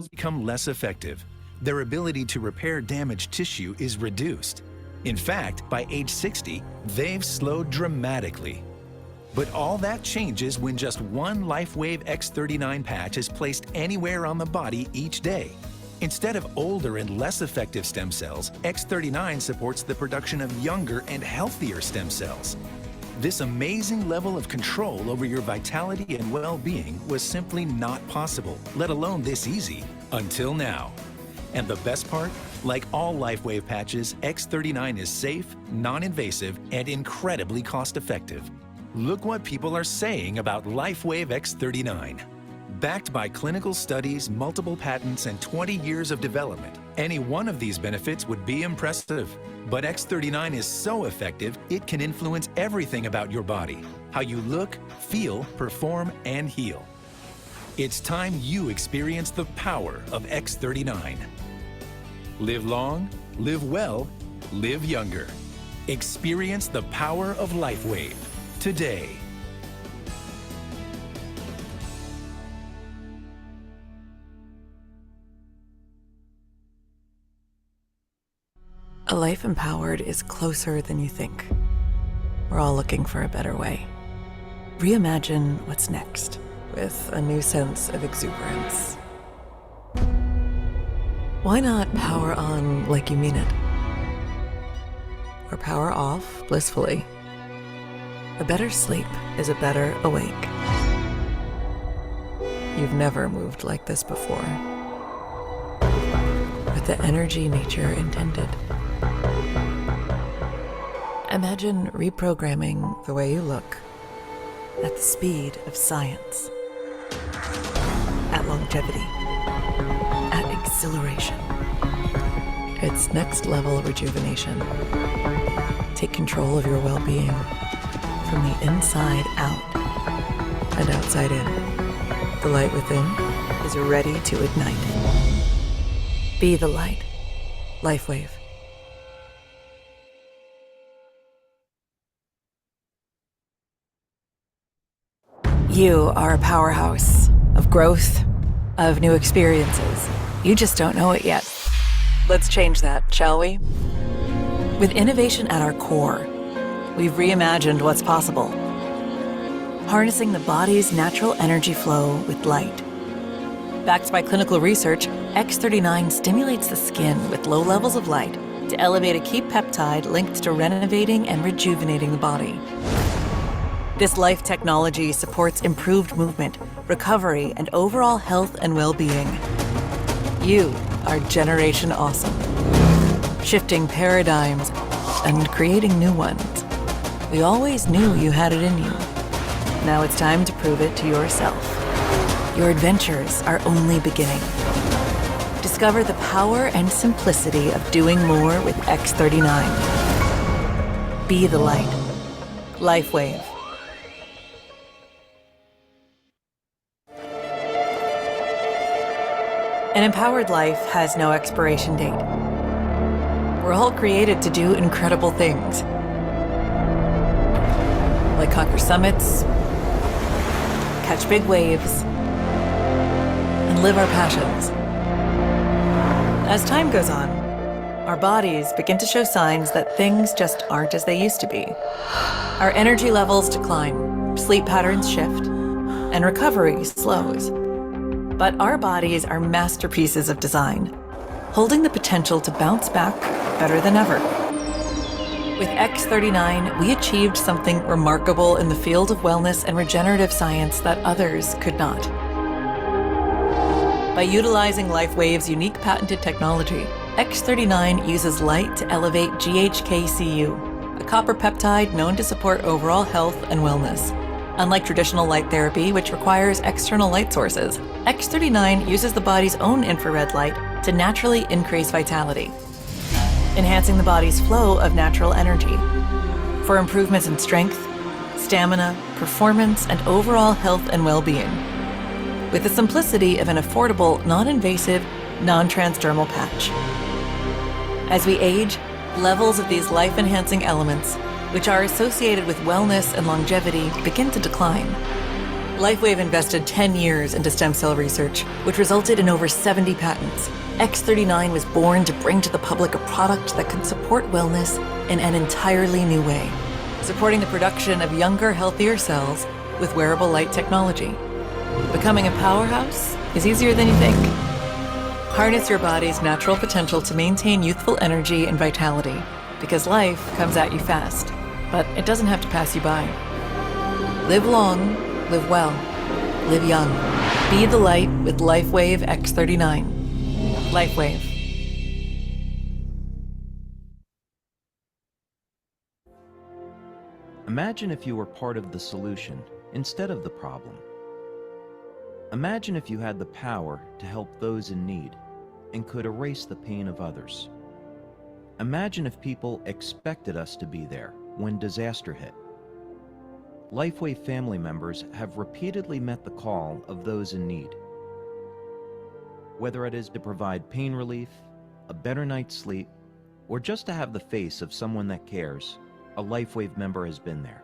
become less effective. Their ability to repair damaged tissue is reduced. In fact, by age 60, they've slowed dramatically. But all that changes when just one LifeWave X39 patch is placed anywhere on the body each day. Instead of older and less effective stem cells, X39 supports the production of younger and healthier stem cells. This amazing level of control over your vitality and well-being was simply not possible, let alone this easy, until now. And the best part? Like all LifeWave patches, X39 is safe, non-invasive, and incredibly cost-effective. Look what people are saying about LifeWave X39. Backed by clinical studies, multiple patents, and 20 years of development, any one of these benefits would be impressive. But X39 is so effective, it can influence everything about your body, how you look, feel, perform, and heal. It's time you experience the power of X39. Live long, live well, live younger. Experience the power of LifeWave today. A life empowered is closer than you think. We're all looking for a better way. Reimagine what's next with a new sense of exuberance. Why not power on like you mean it? Or power off blissfully? A better sleep is a better awake. You've never moved like this before. With the energy nature intended. Imagine reprogramming the way you look at the speed of science, at longevity, at exhilaration. It's next level rejuvenation. Take control of your well-being from the inside out and outside in. The light within is ready to ignite. Be the light. LifeWave. You are a powerhouse of growth, of new experiences. You just don't know it yet. Let's change that, shall we? With innovation at our core, we've reimagined what's possible. Harnessing the body's natural energy flow with light. Backed by clinical research, X39 stimulates the skin with low levels of light to elevate a key peptide linked to renovating and rejuvenating the body. This life technology supports improved movement, recovery, and overall health and well-being. You are Generation Awesome. Shifting paradigms and creating new ones. We always knew you had it in you. Now it's time to prove it to yourself. Your adventures are only beginning. Discover the power and simplicity of doing more with X39. Be the light. LifeWave. An empowered life has no expiration date. We're all created to do incredible things. Like conquer summits, catch big waves, and live our passions. As time goes on, our bodies begin to show signs that things just aren't as they used to be. Our energy levels decline, sleep patterns shift, and recovery slows. But our bodies are masterpieces of design, holding the potential to bounce back better than ever. With X39, we achieved something remarkable in the field of wellness and regenerative science that others could not. By utilizing LifeWave's unique patented technology, X39 uses light to elevate GHKCU, a copper peptide known to support overall health and wellness. Unlike traditional light therapy, which requires external light sources, X39 uses the body's own infrared light to naturally increase vitality, enhancing the body's flow of natural energy for improvements in strength, stamina, performance, and overall health and well-being, with the simplicity of an affordable, non-invasive, non-transdermal patch. As we age, levels of these life-enhancing elements, which are associated with wellness and longevity, begin to decline. LifeWave invested 10 years into stem cell research, which resulted in over 70 patents. X39 was born to bring to the public a product that could support wellness in an entirely new way, supporting the production of younger, healthier cells with wearable light technology. Becoming a powerhouse is easier than you think. Harness your body's natural potential to maintain youthful energy and vitality, because life comes at you fast, but it doesn't have to pass you by. Live long, live well, live young. Be the light with LifeWave X39. LifeWave. Imagine if you were part of the solution instead of the problem. Imagine if you had the power to help those in need and could erase the pain of others. Imagine if people expected us to be there when disaster hit. LifeWave family members have repeatedly met the call of those in need. Whether it is to provide pain relief, a better night's sleep, or just to have the face of someone that cares, a LifeWave member has been there.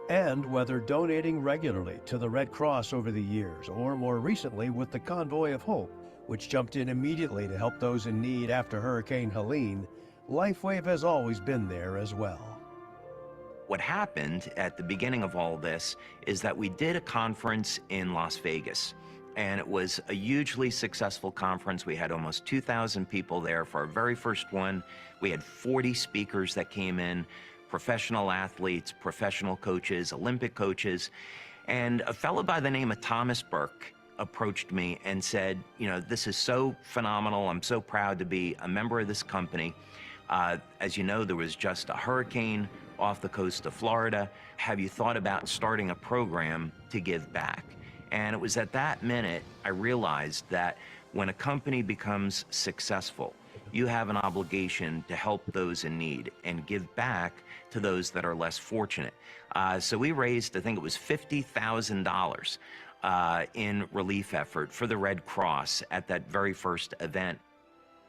And whether donating regularly to the Red Cross over the years, or more recently with the Convoy of Hope, which jumped in immediately to help those in need after Hurricane Helene, LifeWave has always been there as well. What happened at the beginning of all this is that we did a conference in Las Vegas, and it was a hugely successful conference. We had almost 2,000 people there for our very first one. We had 40 speakers that came in, professional athletes, professional coaches, Olympic coaches, and a fellow by the name of Thomas Burke approached me and said, you know, this is so phenomenal. I'm so proud to be a member of this company. As you know, there was just a hurricane off the coast of Florida. Have you thought about starting a program to give back? And it was at that minute I realized that when a company becomes successful, you have an obligation to help those in need and give back to those that are less fortunate. So we raised, I think it was $50,000 in relief effort for the Red Cross at that very first event.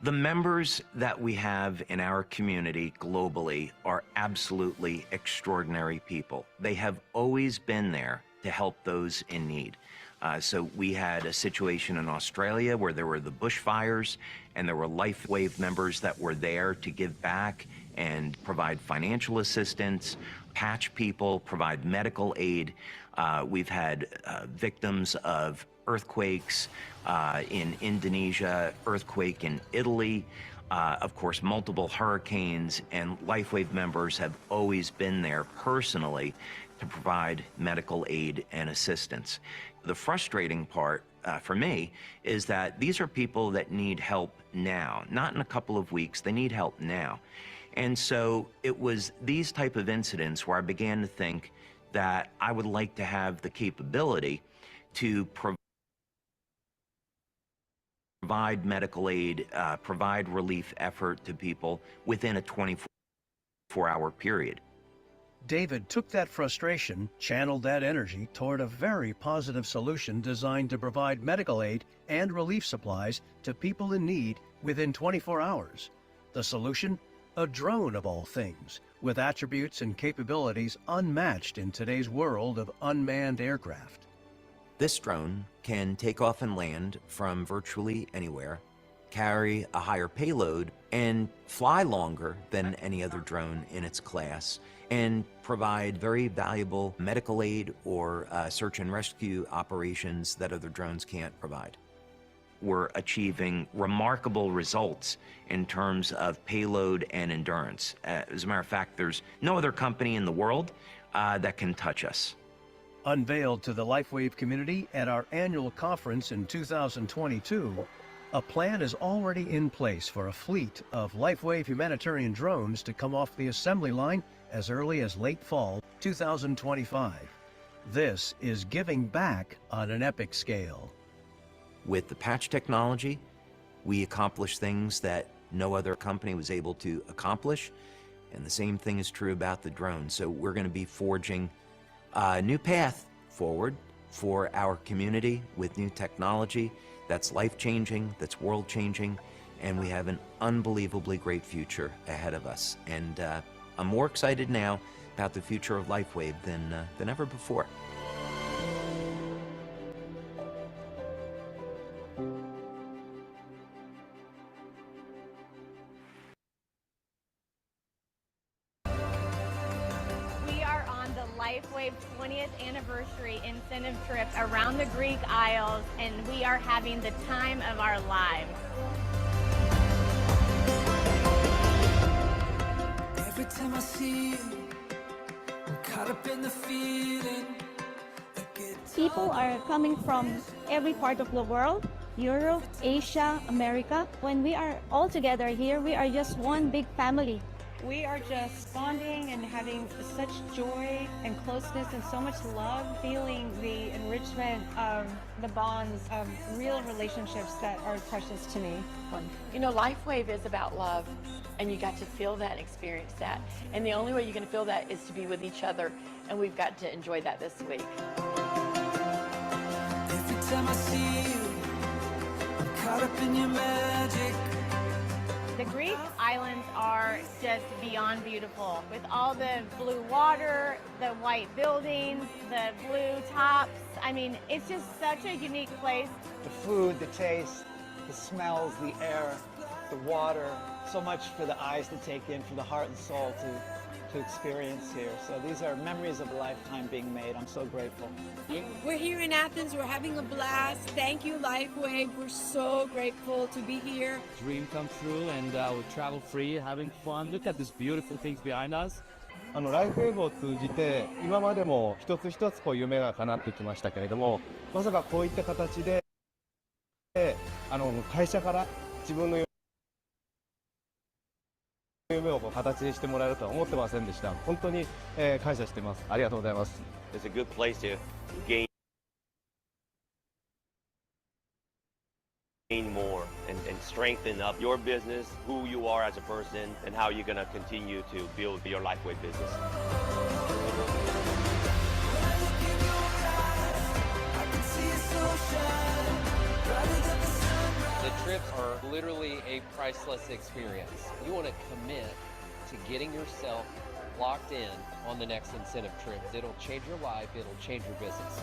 The members that we have in our community globally are absolutely extraordinary people. They have always been there to help those in need. So we had a situation in Australia where there were the bushfires, and there were LifeWave members that were there to give back and provide financial assistance, patch people, provide medical aid. We've had victims of earthquakes in Indonesia, earthquake in Italy, of course, multiple hurricanes, and LifeWave members have always been there personally to provide medical aid and assistance. The frustrating part for me is that these are people that need help now, not in a couple of weeks. They need help now. And so it was these type of incidents where I began to think that I would like to have the capability to provide medical aid, provide relief effort to people within a 24-hour period. David took that frustration, channeled that energy toward a very positive solution designed to provide medical aid and relief supplies to people in need within 24 hours. The solution? A drone of all things, with attributes and capabilities unmatched in today's world of unmanned aircraft. This drone can take off and land from virtually anywhere, carry a higher payload, and fly longer than any other drone in its class, and provide very valuable medical aid or search and rescue operations that other drones can't provide. We're achieving remarkable results in terms of payload and endurance. As a matter of fact, there's no other company in the world that can touch us. Unveiled to the LifeWave community at our annual conference in 2022, a plan is already in place for a fleet of LifeWave humanitarian drones to come off the assembly line as early as late fall 2025. This is giving back on an epic scale. With the patch technology, we accomplish things that no other company was able to accomplish, and the same thing is true about the drone. So we're going to be forging a new path forward for our community with new technology that's life-changing, that's world-changing, and we have an unbelievably great future ahead of us. And I'm more excited now about the future of LifeWave than ever before. LifeWave's 20th anniversary incentive trip around the Greek Isles, and we are having the time of our lives. Every time I see you, I'm caught up in the feeling. People are coming from every part of the world, Europe, Asia, America. When we are all together here, we are just one big family. We are just bonding and having such joy and closeness and so much love, feeling the enrichment of the bonds of real relationships that are precious to me. You know, LifeWave is about love, and you got to feel that and experience that. And the only way you're going to feel that is to be with each other, and we've got to enjoy that this week. Every time I see you, I'm caught up in your magic. The Greek islands are just beyond beautiful, with all the blue water, the white buildings, the blue tops. I mean, it's just such a unique place. The food, the taste, the smells, the air, the water, so much for the eyes to take in, for the heart and soul to experience here. So these are memories of a lifetime being made. I'm so grateful. We're here in Athens. We're having a blast. Thank you, LifeWave. We're so grateful to be here. Dream come true, and we're travel free, having fun. Look at these beautiful things behind us. ライフウェーブを通じて今までも一つ一つ夢が叶ってきましたけれども、まさかこういった形で会社から自分の夢を形にしてもらえるとは思ってませんでした。本当に感謝してます。ありがとうございます。It's a good place to gain more and strengthen up your business, who you are as a person, and how you're going to continue to build your LifeWave business. The trips are literally a priceless experience. You want to commit to getting yourself locked in on the next incentive trip. It'll change your life, it'll change your business.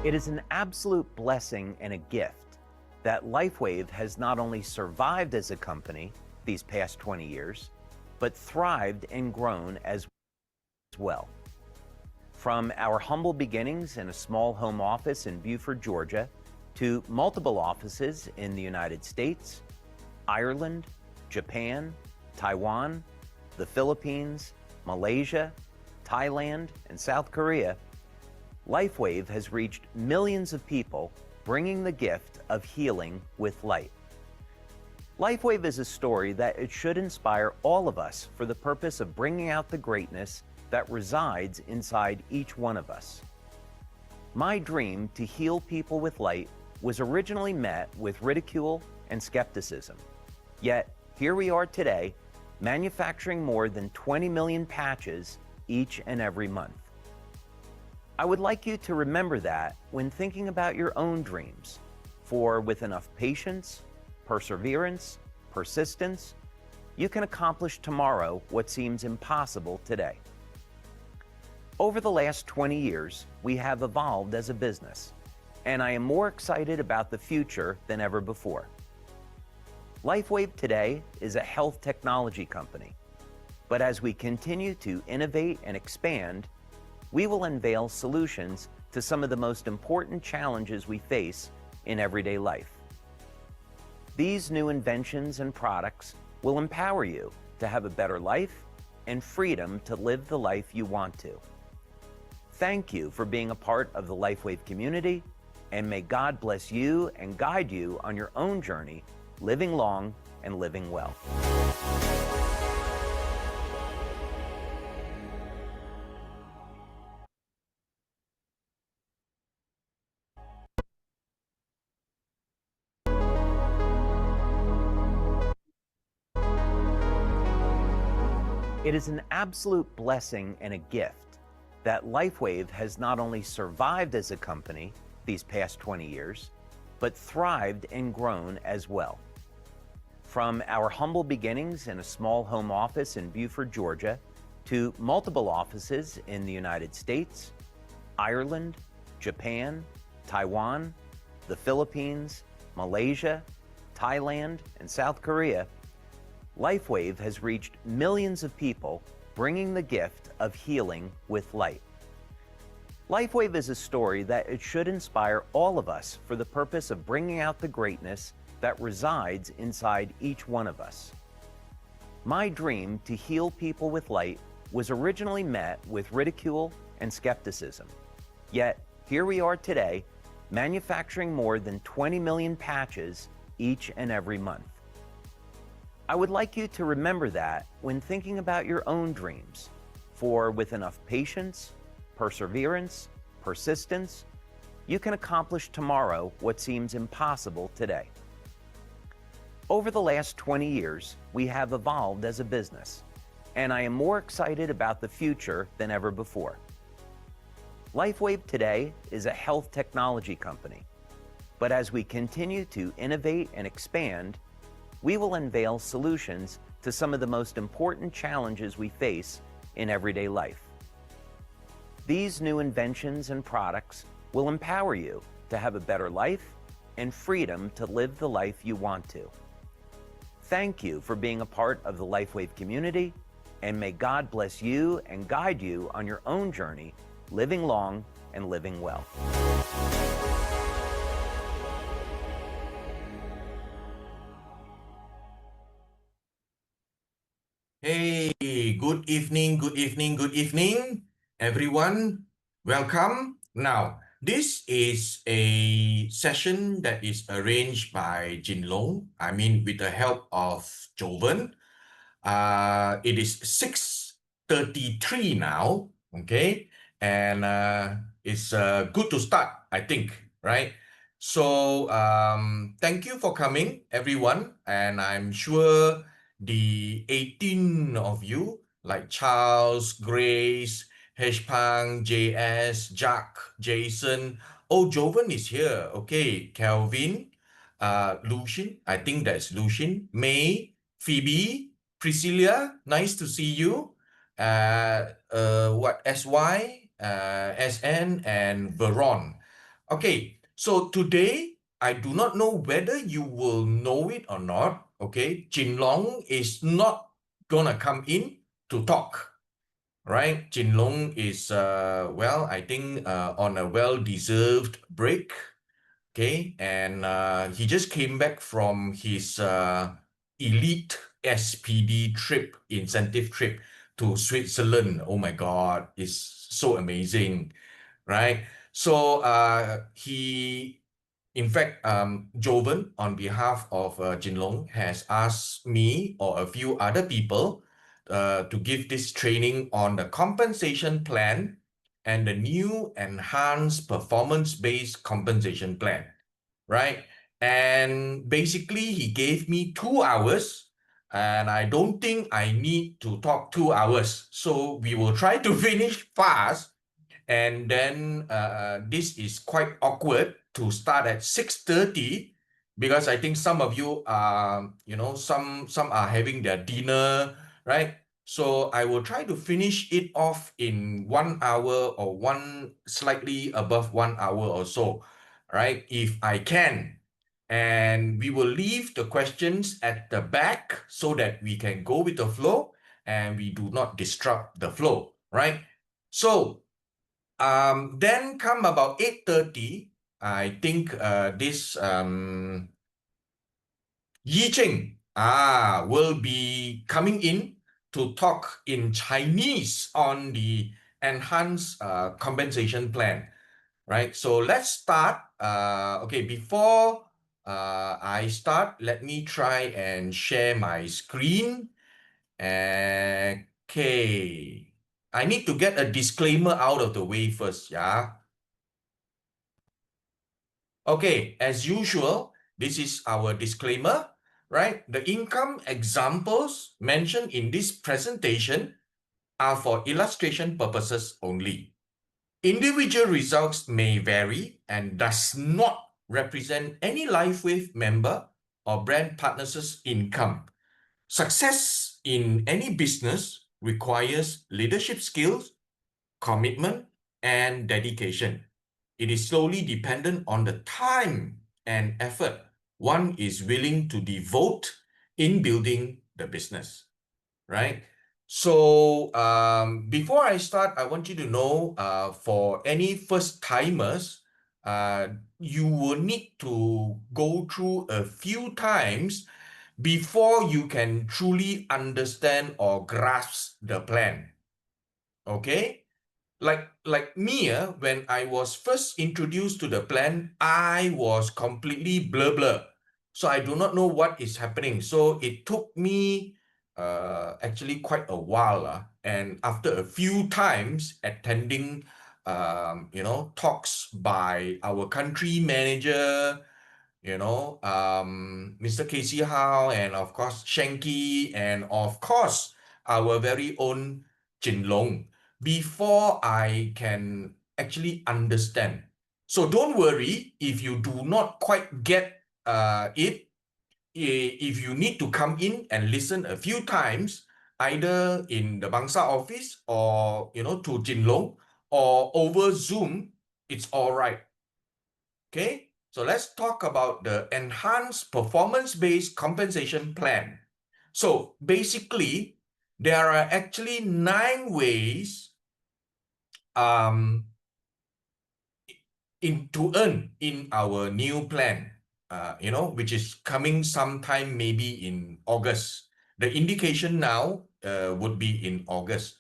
It is an absolute blessing and a gift that LifeWave has not only survived as a company these past 20 years, but thrived and grown as well. From our humble beginnings in a small home office in Beaufort, Georgia, to multiple offices in the United States, Ireland, Japan, Taiwan, the Philippines, Malaysia, Thailand, and South Korea, LifeWave has reached millions of people, bringing the gift of healing with light. LifeWave is a story that it should inspire all of us for the purpose of bringing out the greatness that resides inside each one of us. My dream to heal people with light was originally met with ridicule and skepticism. Yet, here we are today, manufacturing more than 20 million patches each and every month. I would like you to remember that when thinking about your own dreams, for with enough patience, perseverance, persistence, you can accomplish tomorrow what seems impossible today. Over the last 20 years, we have evolved as a business, and I am more excited about the future than ever before. LifeWave today is a health technology company, but as we continue to innovate and expand, we will unveil solutions to some of the most important challenges we face in everyday life. These new inventions and products will empower you to have a better life and freedom to live the life you want to. Thank you for being a part of the LifeWave community, and may God bless you and guide you on your own journey, living long and living well. It is an absolute blessing and a gift that LifeWave has not only survived as a company these past 20 years, but thrived and grown as well. From our humble beginnings in a small home office in Beaufort, Georgia, to multiple offices in the United States, Ireland, Japan, Taiwan, the Philippines, Malaysia, Thailand, and South Korea, LifeWave has reached millions of people, bringing the gift of healing with light. LifeWave is a story that it should inspire all of us for the purpose of bringing out the greatness that resides inside each one of us. My dream to heal people with light was originally met with ridicule and skepticism. Yet, here we are today, manufacturing more than 20 million patches each and every month. I would like you to remember that when thinking about your own dreams, for with enough patience, perseverance, persistence, you can accomplish tomorrow what seems impossible today. Over the last 20 years, we have evolved as a business, and I am more excited about the future than ever before. LifeWave today is a health technology company, but as we continue to innovate and expand, we will unveil solutions to some of the most important challenges we face in everyday life. These new inventions and products will empower you to have a better life and freedom to live the life you want to. Thank you for being a part of the LifeWave community, and may God bless you and guide you on your own journey, living long and living well. Hey, good evening, everyone. Welcome. Now, this is a session that is arranged by Jinlong, with the help of Joven. It is 6:33 now, okay? And it's good to start, I think, right? So, thank you for coming, everyone. And I'm sure the 18 of you, like Charles, Grace, Heshpang, JS, Jack, Jason. Oh, Joven is here. Okay, Kelvin, Lucian, I think that's Lucian, May, Phoebe, Priscilla, nice to see you. SY, SN, and Veron. Okay, so today, I do not know whether you will know it or not. Okay, Jinlong is not gonna come in to talk, right? Jinlong is, I think on a well-deserved break, okay? And he just came back from his elite SPD trip, incentive trip to Switzerland. Oh my God, it's so amazing, right? So in fact, Joven, on behalf of Jinlong, has asked me or a few other people to give this training on the compensation plan and the new enhanced performance-based compensation plan, right? And basically, he gave me 2 hours, and I don't think I need to talk 2 hours. So we will try to finish fast. And then this is quite awkward to start at 6:30 because I think some of you are, some are having their dinner, right? So I will try to finish it off in 1 hour or slightly above 1 hour or so, right? If I can. And we will leave the questions at the back so that we can go with the flow and we do not disrupt the flow, right? So then come about 8:30, I think this Yi Cheng will be coming in to talk in Chinese on the enhanced compensation plan, right? So let's start. Okay, before I start, let me try and share my screen. Okay. I need to get a disclaimer out of the way first, yeah? Okay, as usual, this is our disclaimer, right? The income examples mentioned in this presentation are for illustration purposes only. Individual results may vary and does not represent any LifeWave member or brand partners' income. Success in any business requires leadership skills, commitment, and dedication. It is solely dependent on the time and effort one is willing to devote in building the business, right? So before I start, I want you to know for any first timers, you will need to go through a few times before you can truly understand or grasp the plan. Okay? Like me, when I was first introduced to the plan, I was completely blur. So I do not know what is happening. So it took me actually quite a while. And after a few times attending, talks by our country manager, Mr. Kesihatan, and of course Shanky, and of course our very own Jin Long, before I can actually understand. So don't worry if you do not quite get it. If you need to come in and listen a few times, either in the Bangsa office or to Jin Long or over Zoom, it's all right. Okay, so let's talk about the enhanced performance-based compensation plan. So basically, there are actually 9 ways to earn in our new plan, which is coming sometime maybe in August. The indication now would be in August.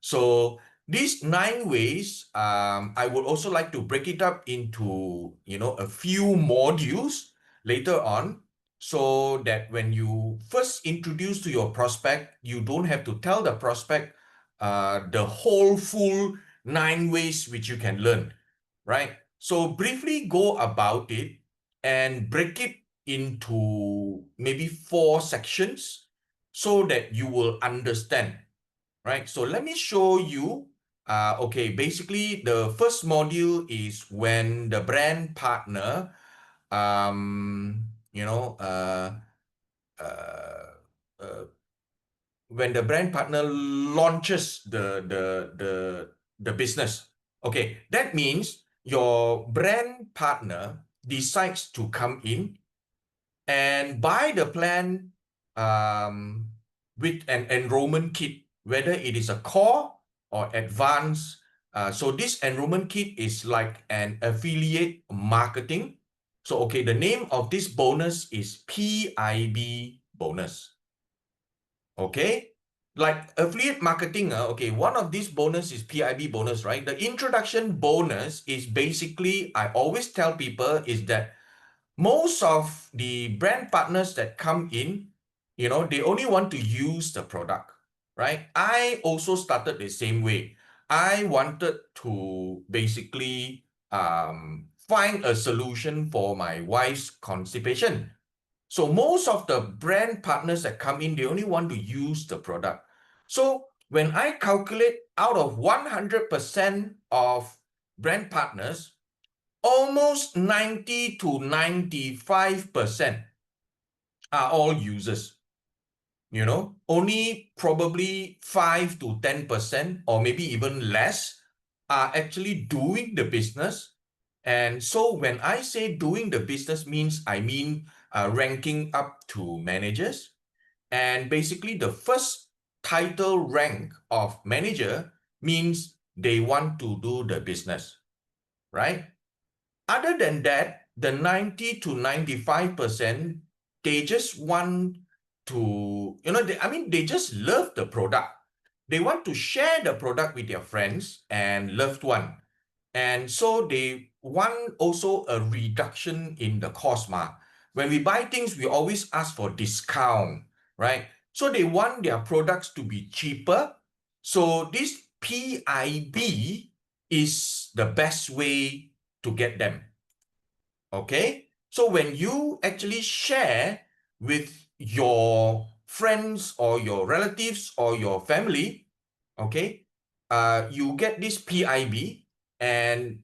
So these 9 ways, I would also like to break it up into, a few modules later on, so that when you first introduce to your prospect, you don't have to tell the prospect the whole full 9 ways which you can learn, right? So briefly go about it and break it into maybe 4 sections so that you will understand, right? So let me show you. Okay, basically the first module is when the brand partner, when the brand partner launches the business. Okay, that means your brand partner decides to come in and buy the plan with an enrollment kit, whether it is a core or advanced. So this enrollment kit is like an affiliate marketing. So, okay, the name of this bonus is PIB bonus. Okay, like affiliate marketing, okay, one of these bonus is PIB bonus, right? The introduction bonus is basically, I always tell people, is that most of the brand partners that come in, they only want to use the product, right? I also started the same way. I wanted to basically find a solution for my wife's constipation. So most of the brand partners that come in, they only want to use the product. So when I calculate out of 100% of brand partners, almost 90 to 95% are all users. Only probably 5 to 10% or maybe even less are actually doing the business. And so when I say doing the business means, I mean ranking up to managers. And basically the first title rank of manager means they want to do the business, right? Other than that, the 90 to 95%, they just want to, they just love the product. They want to share the product with their friends and loved one. And so they want also a reduction in the cost. When we buy things, we always ask for discount, right? So they want their products to be cheaper. So this PIB is the best way to get them. Okay? So when you actually share with your friends or your relatives or your family, okay, you get this PIB and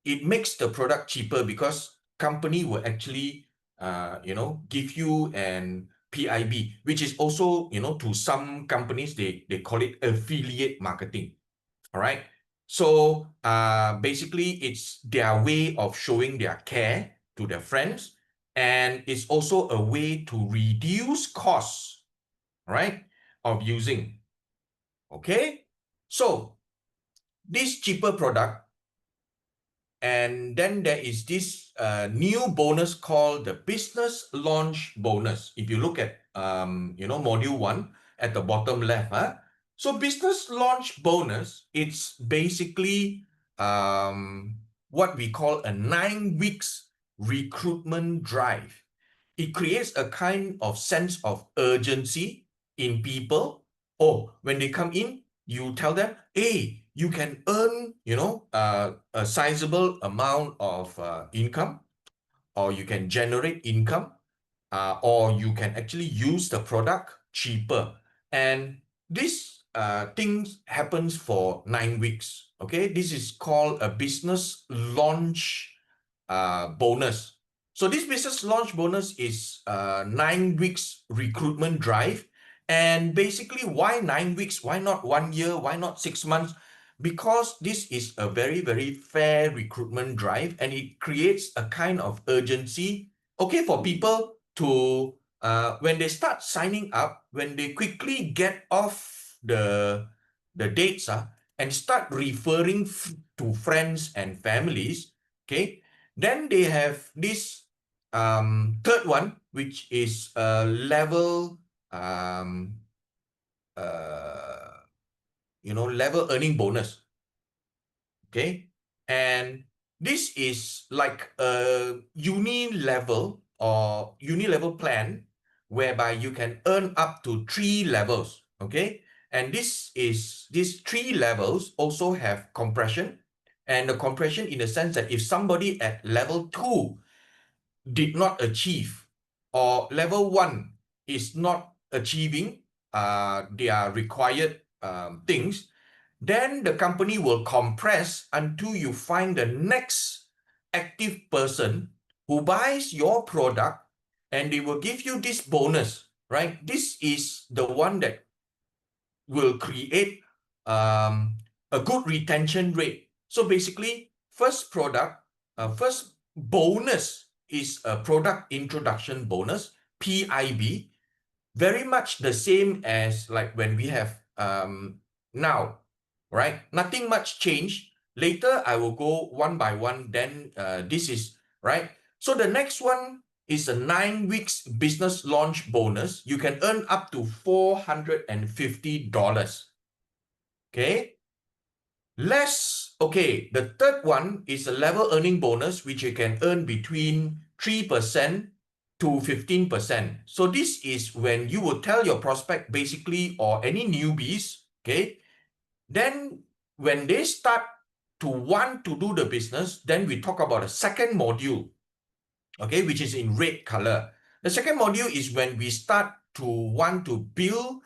it makes the product cheaper because company will actually, give you an PIB, which is also, to some companies, they call it affiliate marketing. All right. So basically, it's their way of showing their care to their friends. And it's also a way to reduce costs, right, of using. Okay. So this cheaper product, and then there is this new bonus called the business launch bonus. If you look at, module 1 at the bottom left, so business launch bonus, it's basically what we call a 9 weeks recruitment drive. It creates a kind of sense of urgency in people. Oh, when they come in, you tell them, hey, you can earn, a sizable amount of income, or you can generate income, or you can actually use the product cheaper. And this thing happens for 9 weeks. Okay, this is called a business launch bonus. So this business launch bonus is 9 weeks recruitment drive. And basically, why 9 weeks? Why not 1 year? Why not 6 months? Because this is a very, very fair recruitment drive, and it creates a kind of urgency, okay, for people to, when they start signing up, when they quickly get off the dates and start referring to friends and families, okay, then they have this third one, which is level level earning bonus. Okay, and this is like a uni level plan whereby you can earn up to 3 levels. Okay, and these 3 levels also have compression, and the compression in the sense that if somebody at level 2 did not achieve, or level 1 is not achieving their required things, then the company will compress until you find the next active person who buys your product, and they will give you this bonus, right? This is the one that will create a good retention rate. So basically, first bonus is a product introduction bonus, PIB, very much the same as like when we have now, right? Nothing much change. Later, I will go one by one. Then this is, right? So the next one is a 9 weeks business launch bonus. You can earn up to $450. Okay. Okay, the third one is a level earning bonus, which you can earn between 3% to 15%. So this is when you will tell your prospect basically, or any newbies, okay, then when they start to want to do the business, then we talk about a second module, okay, which is in red color. The second module is when we start to want to build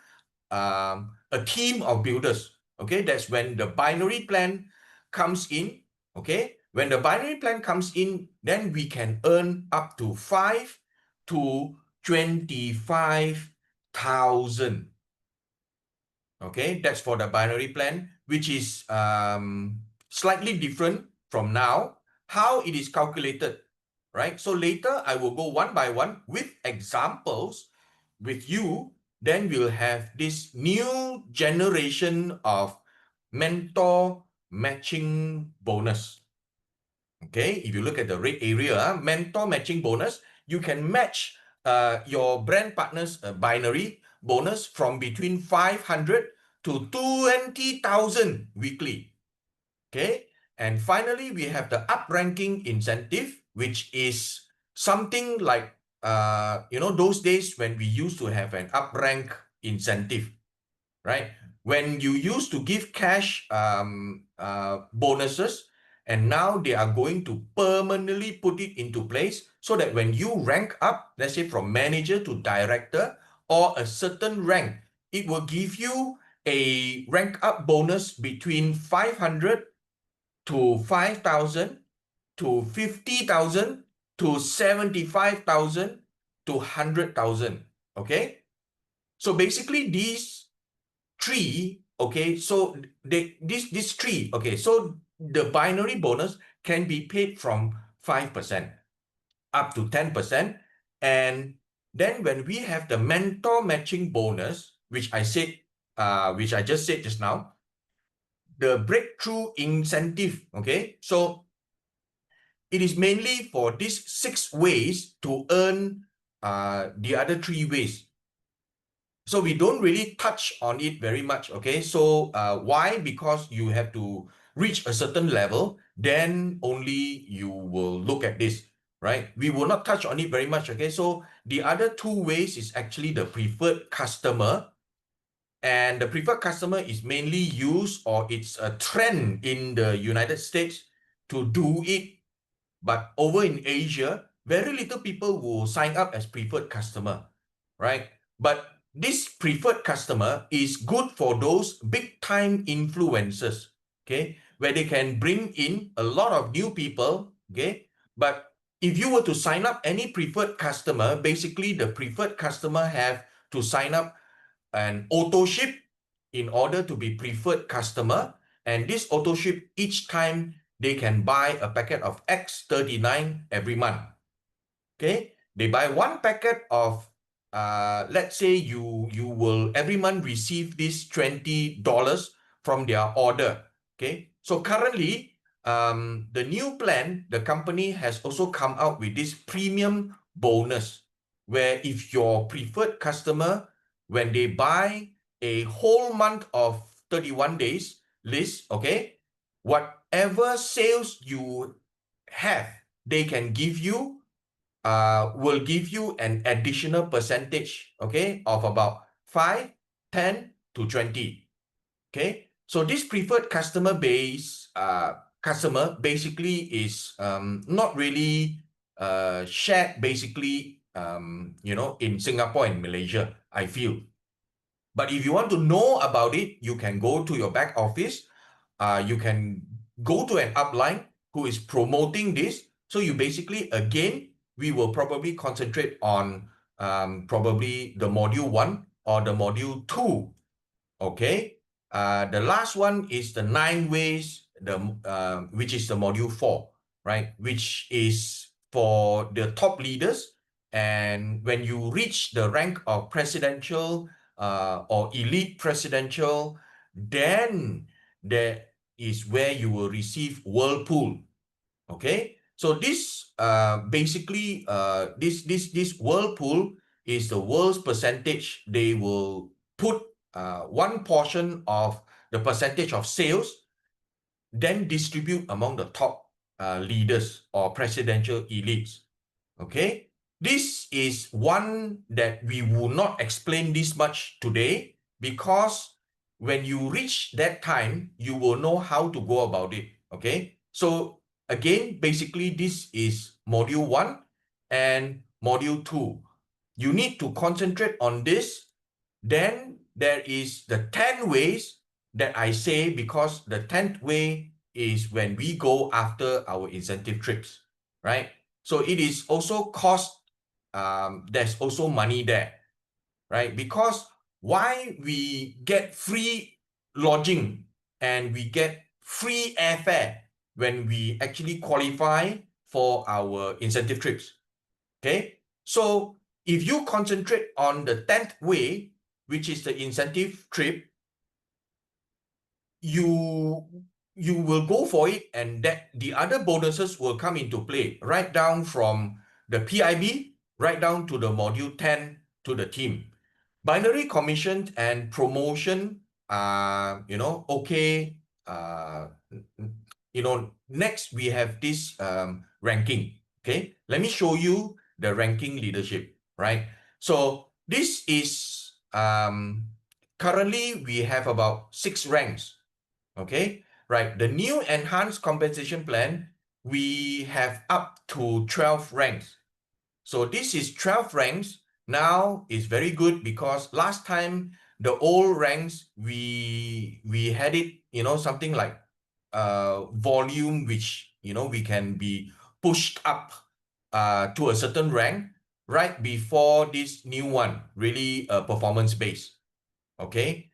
a team of builders. Okay, that's when the binary plan comes in. Okay, when the binary plan comes in, then we can earn up to 5 to 25,000. Okay, that's for the binary plan, which is slightly different from now. How it is calculated, right? So later I will go one by one with examples with you. Then we'll have this new generation of mentor matching bonus. Okay, if you look at the red area, mentor matching bonus, you can match your brand partner's binary bonus from between 500 to 20,000 weekly. Okay, and finally, we have the up-ranking incentive, which is something like those days when we used to have an up-rank incentive, right? When you used to give cash bonuses, and now they are going to permanently put it into place so that when you rank up, let's say from manager to director or a certain rank, it will give you a rank up bonus between 500 to 5,000 to 50,000 to 75,000 to 100,000. Okay, so basically these three. Okay, so this three. Okay, so the binary bonus can be paid from 5% up to 10%, and then when we have the mentor matching bonus, which I just said just now, the breakthrough incentive. Okay, so it is mainly for these 6 ways to earn the other 3 ways. So we don't really touch on it very much. Okay, so why? Because you have to reach a certain level, then only you will look at this, right? We will not touch on it very much. Okay, so the other 2 ways is actually the preferred customer. And the preferred customer is mainly used, or it's a trend in the United States to do it. But over in Asia, very little people will sign up as preferred customer, right? But this preferred customer is good for those big time influencers, okay, where they can bring in a lot of new people, okay? But if you were to sign up any preferred customer, basically the preferred customer have to sign up an auto ship in order to be preferred customer, and this auto ship, each time they can buy a packet of X39 every month. Okay, they buy 1 packet of let's say you will every month receive this $20 from their order. Okay, so currently the new plan, the company has also come out with this premium bonus, where if your preferred customer, when they buy a whole month of 31 days list, okay, whatever sales you have, they can give you, will give you an additional percentage, okay, of about 5, 10 to 20. Okay, so this preferred customer base, customer basically is not really shared basically, in Singapore and Malaysia, I feel. But if you want to know about it, you can go to your back office. You can go to an upline who is promoting this. So you basically, again, we will probably concentrate on probably the module 1 or the module 2. Okay. The last one is the 9 ways, which is the module 4, right? Which is for the top leaders. And when you reach the rank of presidential or elite presidential, then there is where you will receive whirlpool. Okay, so this basically this whirlpool is the world's percentage. They will put 1 portion of the percentage of sales, then distribute among the top leaders or presidential elites. Okay, this is one that we will not explain this much today, because when you reach that time, you will know how to go about it. Okay, so again, basically this is module 1 and module 2. You need to concentrate on this. Then there is the 10 ways that I say, because the 10th way is when we go after our incentive trips, right? So it is also cost, there's also money there, right? Because why we get free lodging and we get free airfare when we actually qualify for our incentive trips, okay? So if you concentrate on the 10th way, which is the incentive trip, you will go for it, and that the other bonuses will come into play, right down from the PIB, right down to the module 10 to the team. Binary commission and promotion, okay. Next we have this ranking. Okay, let me show you the ranking leadership, right? So this is currently we have about 6 ranks. Okay, right. The new enhanced compensation plan, we have up to 12 ranks. So this is 12 ranks. Now is very good, because last time the old ranks, we had it, something like volume, which, we can be pushed up to a certain rank right before this new one, really performance-based. Okay,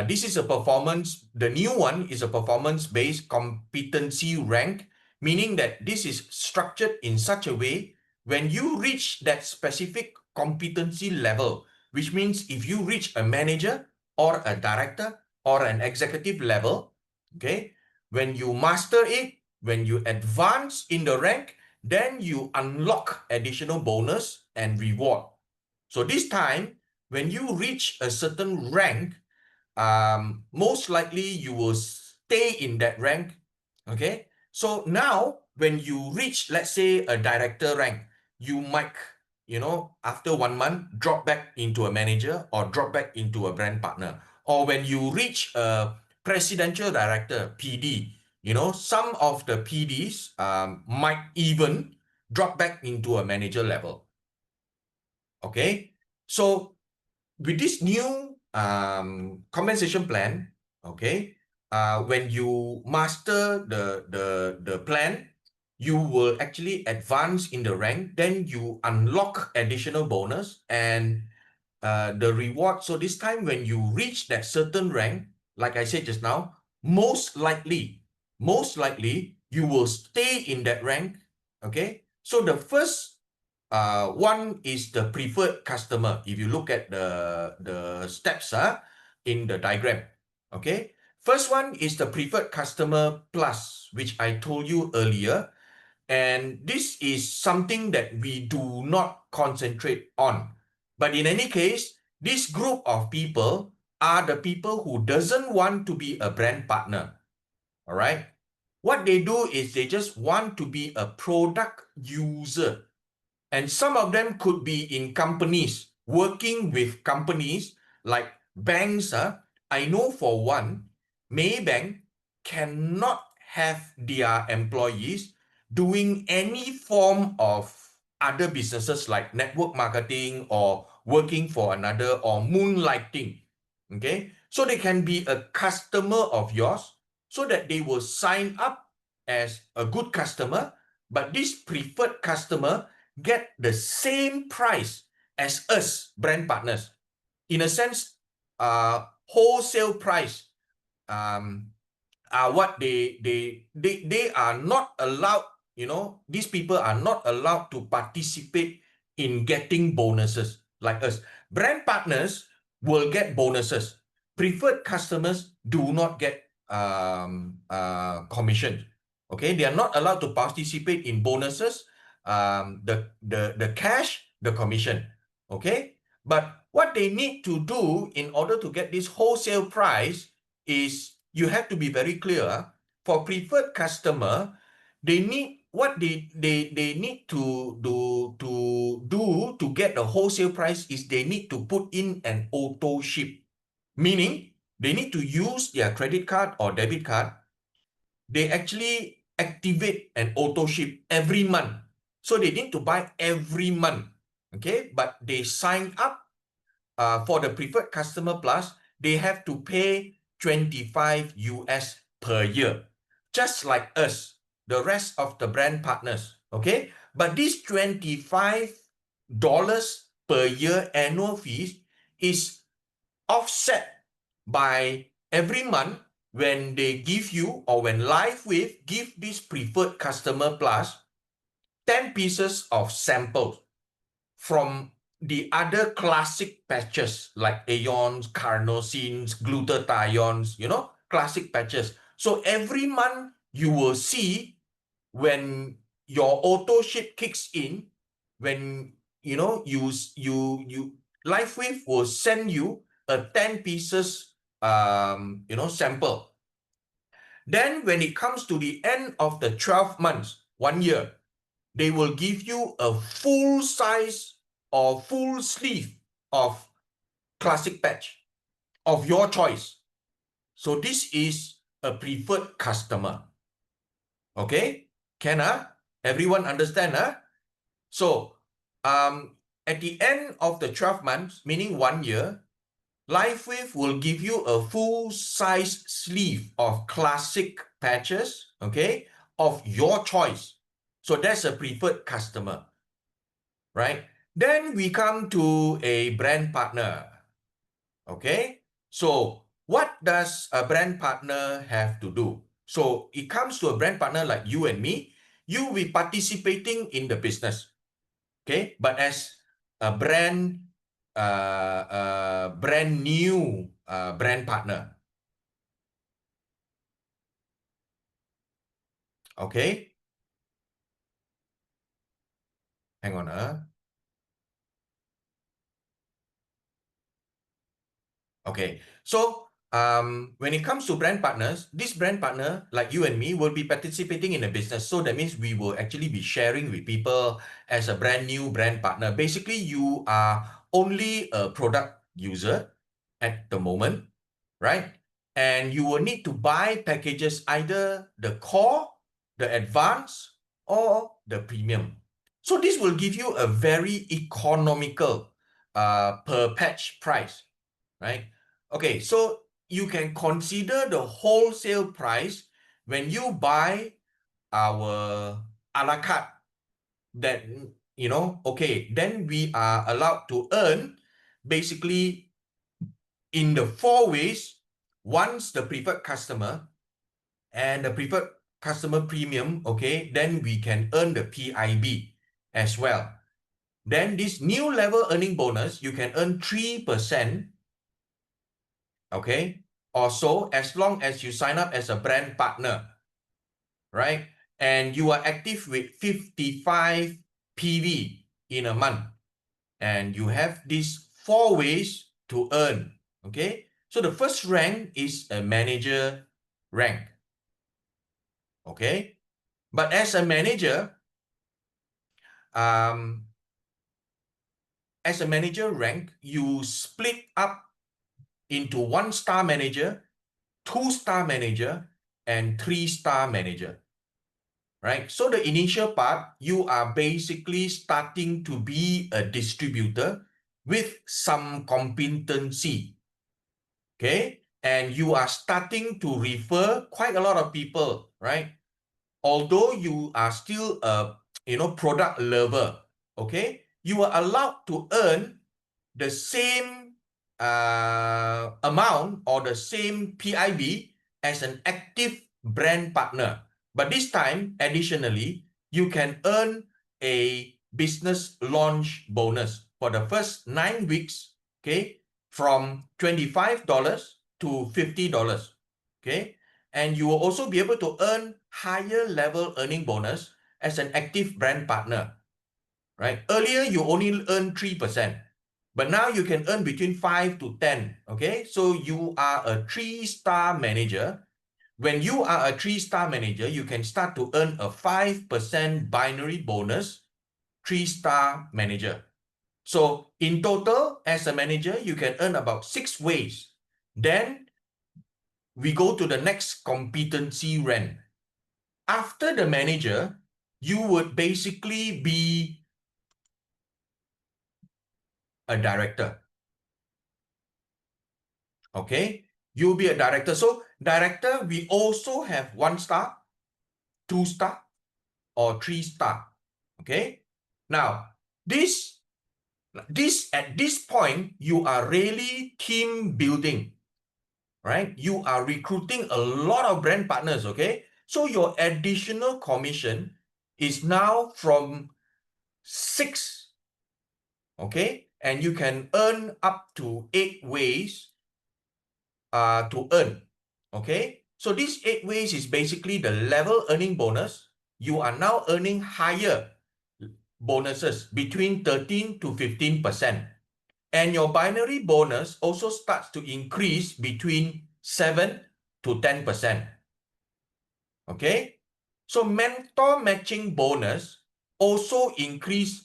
this is a the new one is a performance-based competency rank, meaning that this is structured in such a way when you reach that specific competency level, which means if you reach a manager or a director or an executive level, okay, when you master it, when you advance in the rank, then you unlock additional bonus and reward. So this time, when you reach a certain rank, most likely you will stay in that rank, okay? So now, when you reach, let's say, a director rank, you might, after 1 month, drop back into a manager or drop back into a brand partner. Or when you reach a presidential director, PD, some of the PDs might even drop back into a manager level. Okay, so with this new compensation plan, okay, when you master the plan, you will actually advance in the rank, then you unlock additional bonus and the reward. So this time when you reach that certain rank, like I said just now, most likely you will stay in that rank. Okay, so the first one is the preferred customer. If you look at the steps in the diagram, okay, first one is the preferred customer plus, which I told you earlier, and this is something that we do not concentrate on. But in any case, this group of people are the people who doesn't want to be a brand partner. All right, what they do is they just want to be a product user. And some of them could be in companies, working with companies like banks. I know for one, Maybank cannot have their employees doing any form of other businesses like network marketing or working for another or moonlighting. Okay, so they can be a customer of yours so that they will sign up as a good customer, but this preferred customer get the same price as us brand partners. In a sense, wholesale price are what they are not allowed, these people are not allowed to participate in getting bonuses like us. Brand partners will get bonuses. Preferred customers do not get commission. Okay, they are not allowed to participate in bonuses, the cash, the commission. Okay, but what they need to do in order to get this wholesale price is you have to be very clear. For preferred customer, they need what they need to do to get the wholesale price is they need to put in an auto ship, meaning they need to use their credit card or debit card. They actually activate an auto ship every month. So they need to buy every month. Okay, but they sign up for the preferred customer plus, they have to pay $25 US per year, just like us, the rest of the brand partners. Okay, but this $25 per year annual fees is offset by every month when they give you, or when LifeWave give this preferred customer plus 10 pieces of samples from the other classic patches like aeons, carnosines, glutathiones, classic patches. So every month you will see when your auto ship kicks in, when LifeWave will send you a 10 pieces sample. Then when it comes to the end of the 12 months, 1 year, they will give you a full size or full sleeve of classic patch of your choice. So this is a preferred customer. Okay, can everyone understand? So at the end of the 12 months, meaning 1 year, LifeWave will give you a full size sleeve of classic patches, okay, of your choice. So that's a preferred customer, right? Then we come to a brand partner. Okay, so what does a brand partner have to do? So it comes to a brand partner like you and me, you will be participating in the business. Okay, but as a brand new brand partner. Okay, hang on. Okay, so when it comes to brand partners, this brand partner, like you and me, will be participating in a business. So that means we will actually be sharing with people as a brand new brand partner. Basically, you are only a product user at the moment, right? And you will need to buy packages, either the core, the advanced, or the premium. So this will give you a very economical per patch price, right? Okay, so you can consider the wholesale price when you buy our a la carte, that, you know, okay, then we are allowed to earn basically in the 4 ways. Once the preferred customer and the preferred customer premium, okay, then we can earn the PIB as well. Then this new level earning bonus, you can earn 3%, okay, or so, as long as you sign up as a brand partner, right? And you are active with 55 PV in a month. And you have these 4 ways to earn, okay? So the first rank is a manager rank, okay? But as a manager rank, you split up into 1-star manager, 2-star manager, and 3-star manager, right? So the initial part, you are basically starting to be a distributor with some competency, okay? And you are starting to refer quite a lot of people, right? Although you are still a, product lover, okay? You are allowed to earn the same amount or the same PIB as an active brand partner. But this time, additionally, you can earn a business launch bonus for the first 9 weeks, okay, from $25 to $50, okay? And you will also be able to earn higher level earning bonus as an active brand partner, right? Earlier, you only earn 3%. But now you can earn between 5 to 10, okay? So you are a 3-star manager. When you are a 3-star manager, you can start to earn a 5% binary bonus, 3-star manager. So in total, as a manager, you can earn about 6 ways. Then we go to the next competency rank. After the manager, you would basically be a director. Okay, you'll be a director. So director, we also have 1-star, 2-star, or 3-star. Okay. Now, at this point, you are really team building, right? You are recruiting a lot of brand partners. Okay. So your additional commission is now from 6. Okay. And you can earn up to 8 ways to earn. Okay, so these 8 ways is basically the level earning bonus. You are now earning higher bonuses between 13 to 15%. And your binary bonus also starts to increase between 7 to 10%. Okay, so mentor matching bonus also increase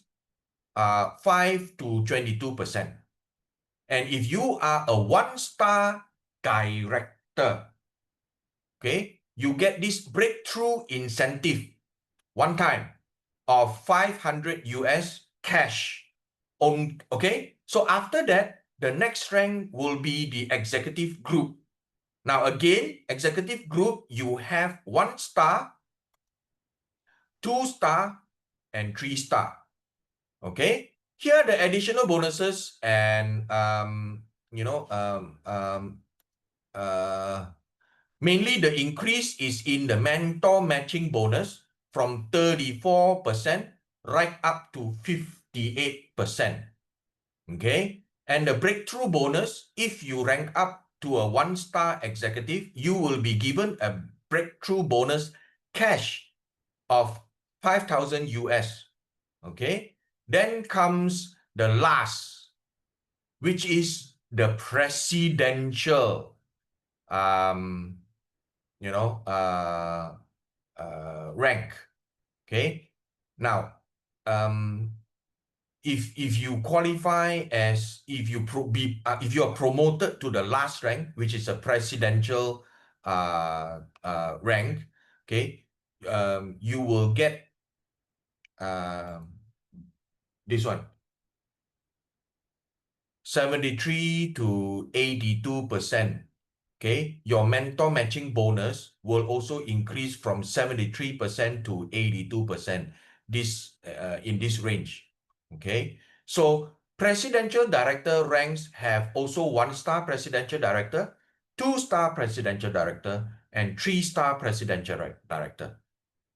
5 to 22%. And if you are a 1-star director, okay, you get this breakthrough incentive one time of $500 US cash. Okay, so after that, the next rank will be the executive group. Now again, executive group, you have 1-star, 2-star, and 3-star. Okay, here are the additional bonuses and mainly the increase is in the mentor matching bonus from 34% right up to 58%. Okay, and the breakthrough bonus, if you rank up to a 1-star executive, you will be given a breakthrough bonus cash of 5,000 US. Okay, then comes the last, which is the presidential rank. Okay, now if you qualify as if you are promoted to the last rank, which is a presidential rank, okay, you will get this one, 73 to 82%. Okay, your mentor matching bonus will also increase from 73% to 82%. This in this range. Okay, so presidential director ranks have also 1-star presidential director, 2-star presidential director, and 3-star presidential director.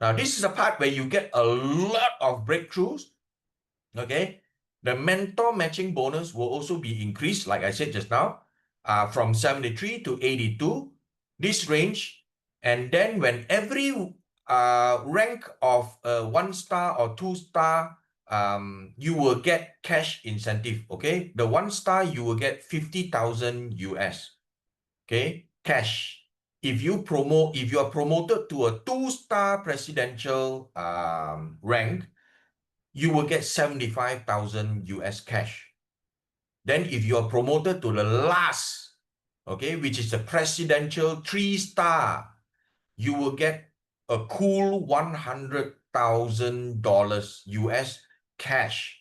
Now, this is a part where you get a lot of breakthroughs. Okay, the mentor matching bonus will also be increased, like I said just now, from 73 to 82, this range. And then when every rank of 1-star or 2-star, you will get cash incentive. Okay, the 1-star you will get 50,000 US. Okay, cash. If you are promoted to a 2-star presidential rank, you will get 75,000 US cash. Then if you are promoted to the last, okay, which is a presidential 3-star, you will get a cool $100,000 US cash.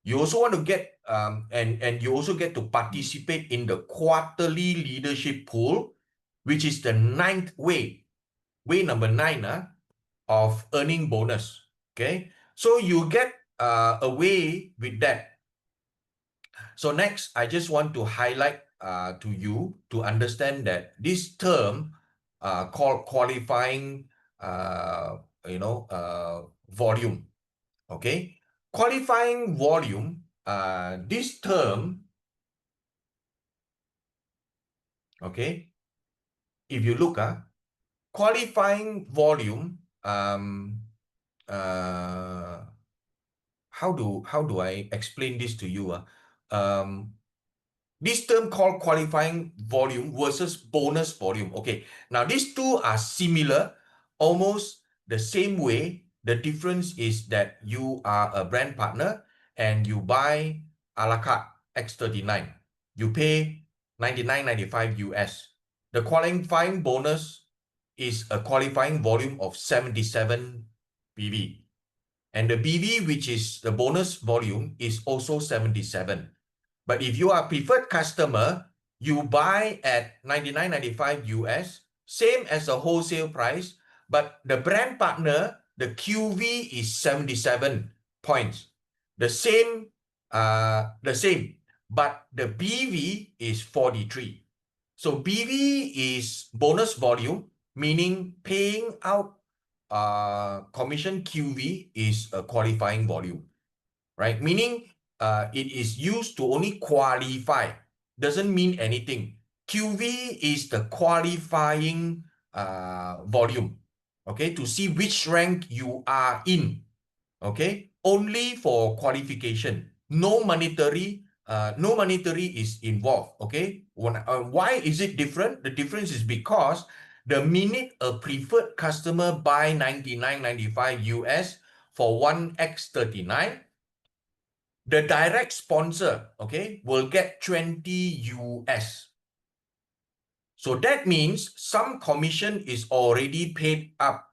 You also want to get, and you also get to participate in the quarterly leadership pool, which is the 9th way number 9 of earning bonus. Okay, so you get away with that. So next, I just want to highlight to you to understand that this term called qualifying, volume. Okay, qualifying volume. This term, okay, if you look, qualifying volume. How do I explain this to you? This term called qualifying volume versus bonus volume. Okay, now these two are similar, almost the same way. The difference is that you are a brand partner and you buy a la carte X39. You pay $99.95 US. The qualifying bonus is a qualifying volume of 77 BV. And the BV, which is the bonus volume, is also 77. But if you are a preferred customer, you buy at $99.95 US, same as the wholesale price, but the brand partner, the QV is 77 points. The same, but the BV is 43. So BV is bonus volume, meaning paying out commission. QV is a qualifying volume, right? Meaning it is used to only qualify, doesn't mean anything. QV is the qualifying volume, okay, to see which rank you are in, okay, only for qualification. No monetary is involved, okay. Why is it different? The difference is because the minute a preferred customer buy $99.95 US for one X39, the direct sponsor, okay, will get 20 US. So that means some commission is already paid up.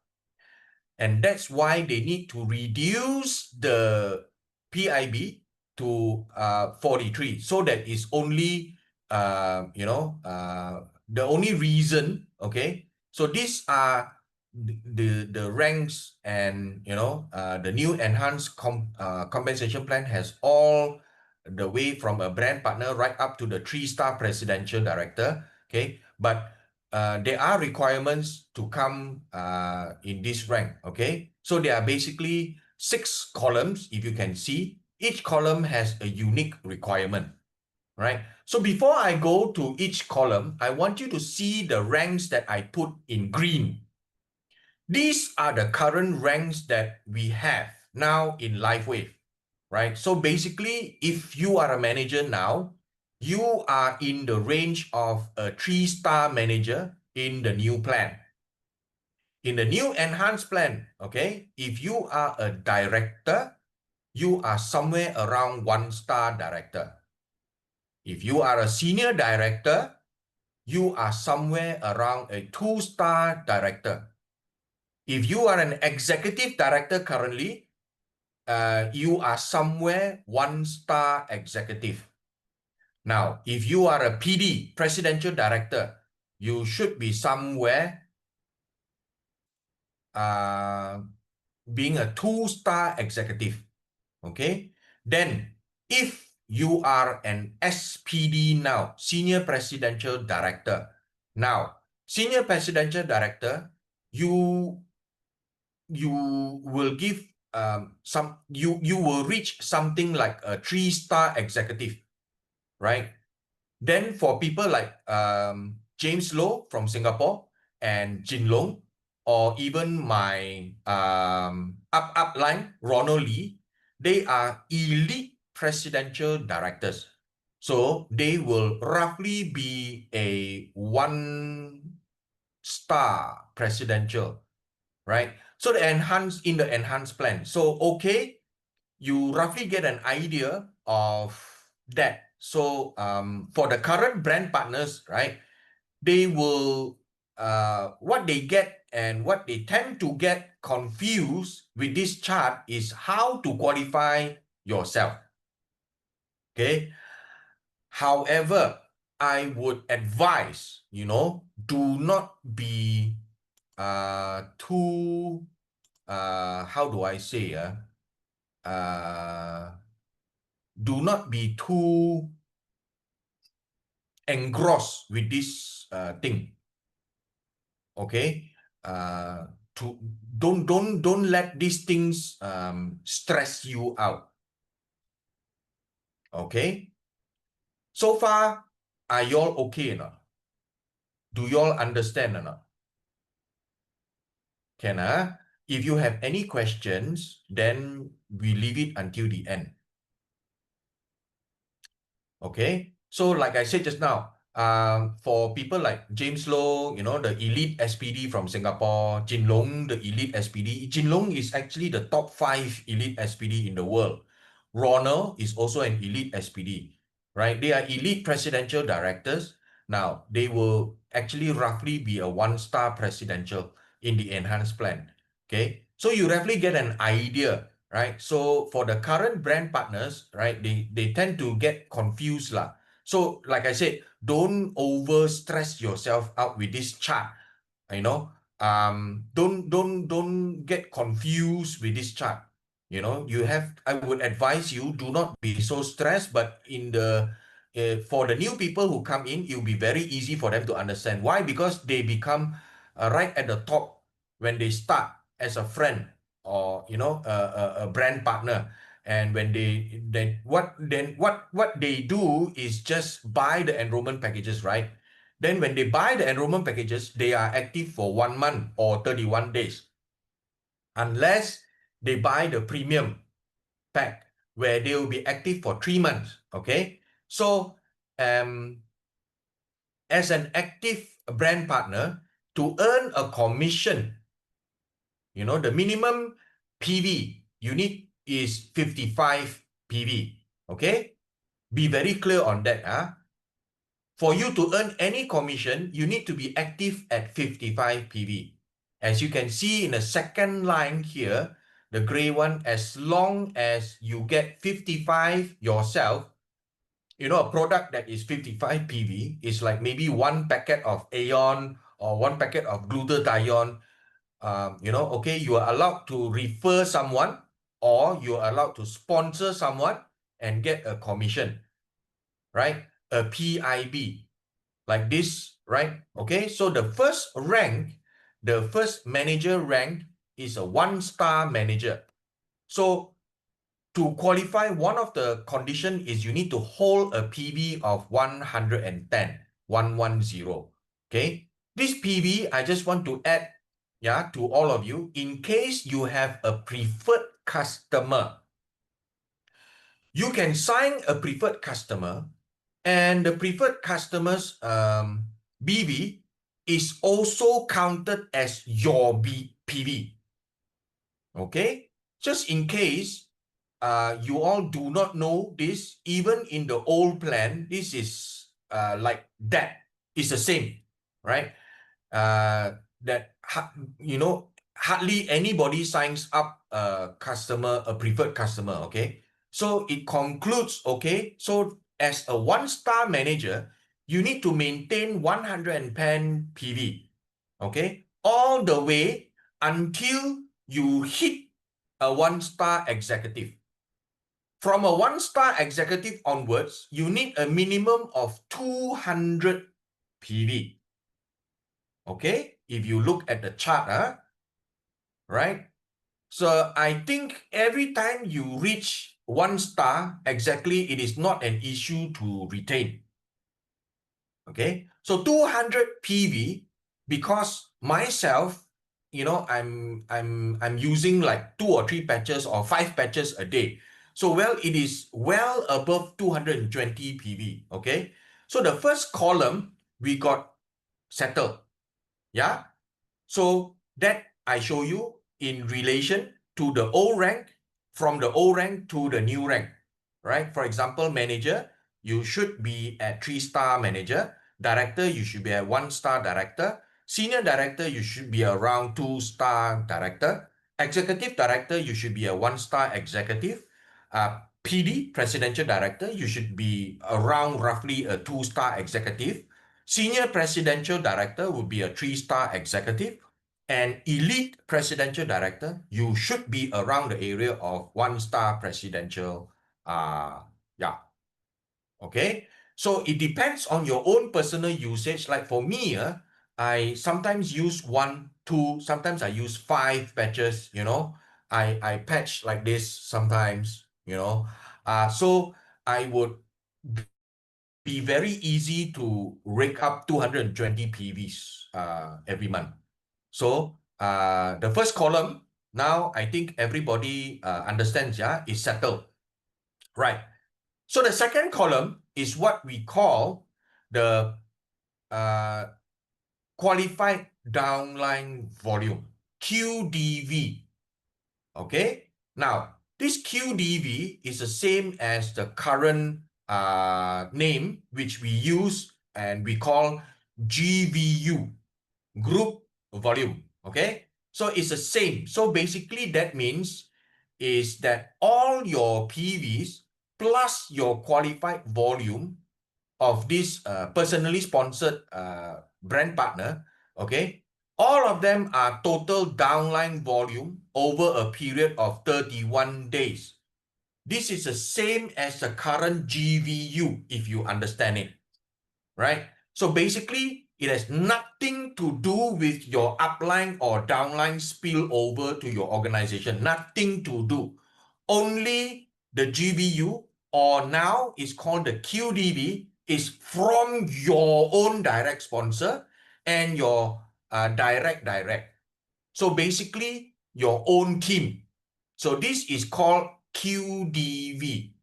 And that's why they need to reduce the PIB to 43. So that is only, the only reason, okay. So these are the ranks and the new enhanced compensation plan has all the way from a brand partner right up to the 3-star presidential director. Okay, but there are requirements to come in this rank. Okay, so there are basically 6 columns. If you can see, each column has a unique requirement, right? So before I go to each column, I want you to see the ranks that I put in green. These are the current ranks that we have now in LifeWave, right? So basically, if you are a manager now, you are in the range of a 3-star manager in the new plan. In the new enhanced plan, okay, if you are a director, you are somewhere around 1-star director. If you are a senior director, you are somewhere around a 2-star director. If you are an executive director currently, you are somewhere 1-star executive. Now, if you are a PD, presidential director, you should be somewhere being a 2-star executive. Okay? Then, if you are an SPD now, senior presidential director. Now, senior presidential director, you will give you will reach something like a 3-star executive, right? Then for people like James Low from Singapore and Jin Long, or even my upline Ronald Lee, they are elite presidential directors. So they will roughly be a 1-star presidential, right? So the enhanced plan. So, okay, you roughly get an idea of that. So for the current brand partners, right, they will, what they get and what they tend to get confused with this chart is how to qualify yourself. Okay. However, I would advise, do not be too, how do I say, do not be too engrossed with this thing. Okay, don't let these things stress you out. Okay, so far, are y'all okay or not? Do y'all understand or not? Can if you have any questions, then we leave it until the end. Okay, so like I said just now, for people like James Low, the elite SPD from Singapore, Jin Long, the elite SPD. Jin Long is actually the top 5 elite SPD in the world. Ronald is also an elite SPD, right? They are elite presidential directors. Now, they will actually roughly be a 1-star presidential in the enhanced plan. Okay, so you roughly get an idea, right? So for the current brand partners, right, they tend to get confused lah. So like I said, don't over stress yourself out with this chart. Don't get confused with this chart. I would advise you, do not be so stressed, but for the new people who come in, it will be very easy for them to understand. Why? Because they become right at the top when they start as a friend or a brand partner. And when what they do is just buy the enrollment packages, right? Then when they buy the enrollment packages, they are active for 1 month or 31 days. Unless they buy the premium pack where they will be active for 3 months. Okay. So as an active brand partner, to earn a commission, the minimum PV you need is 55 PV. Okay. Be very clear on that. For you to earn any commission, you need to be active at 55 PV. As you can see in the second line here, the gray one, as long as you get 55 yourself, a product that is 55 PV is like maybe 1 packet of Aeon or 1 packet of glutathione. okay, you are allowed to refer someone or you are allowed to sponsor someone and get a commission, right? A PIB, like this, right? Okay, so the first rank, the first manager rank is a 1-star manager. So to qualify, one of the condition is you need to hold a PB of 110, 110. Okay, this PB, I just want to add, to all of you, in case you have a preferred customer, you can sign a preferred customer, and the preferred customer's BB is also counted as your PB. Okay, just in case you all do not know this, even in the old plan, this is like that. It's the same, right? Hardly anybody signs up a customer, a preferred customer, okay? So it concludes, okay, so as a 1-star manager, you need to maintain 110 PV, okay? All the way until you hit a 1-star executive. From a 1-star executive onwards, you need a minimum of 200 PV. Okay, if you look at the chart, right? So I think every time you reach 1-star, exactly, it is not an issue to retain. Okay, so 200 PV, because myself, I'm using like 2 or 3 patches or 5 patches a day. So, well, it is well above 220 PV, okay? So the first column, we got settled, yeah? So that I show you in relation to the old rank, from the old rank to the new rank, right? For example, manager, you should be at 3-star manager. Director, you should be at 1-star director. Senior director, you should be around 2-star director. Executive director, you should be a 1-star executive. PD, presidential director, you should be around roughly a 2-star executive. Senior presidential director would be a 3-star executive. And elite presidential director, you should be around the area of 1-star presidential. Okay. So it depends on your own personal usage. Like for me, I sometimes use 1, 2, sometimes I use 5 patches, I patch like this sometimes, so I would be very easy to rake up 220 PVs every month. So the first column, now I think everybody understands, is settled. Right. So the second column is what we call the qualified downline volume, QDV. Okay. Now, this QDV is the same as the current name, which we use and we call GVU, group volume. Okay. So it's the same. So basically that means is that all your PVs plus your qualified volume of this personally sponsored brand partner, okay, all of them are total downline volume over a period of 31 days. This is the same as the current GVU, if you understand it, right? So basically, it has nothing to do with your upline or downline spill over to your organization. Nothing to do. Only the GVU, or now is called the QDV, is from your own direct sponsor and your direct. So basically, your own team. So this is called QDV.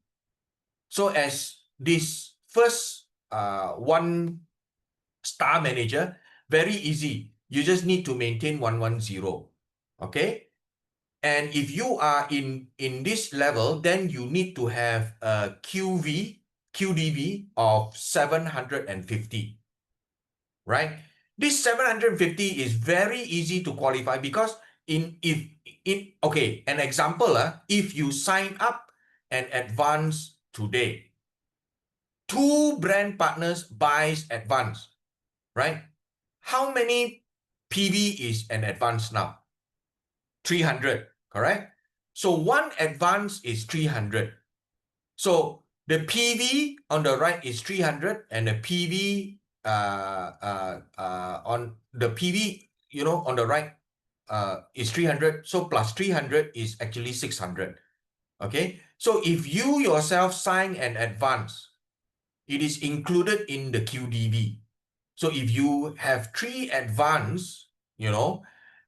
So as this first 1-star manager, very easy. You just need to maintain 110. Okay. And if you are in this level, then you need to have a QDV of 750, right? This 750 is very easy to qualify because an example, if you sign up and advance today, 2 brand partners buys advance, right? How many PV is an advance now? 300, correct? So one advance is 300. So the PV on the right is 300 and the PV on the PV, on the right is 300. So plus 300 is actually 600. Okay. So if you yourself sign an advance, it is included in the QDV. So if you have 3 advance,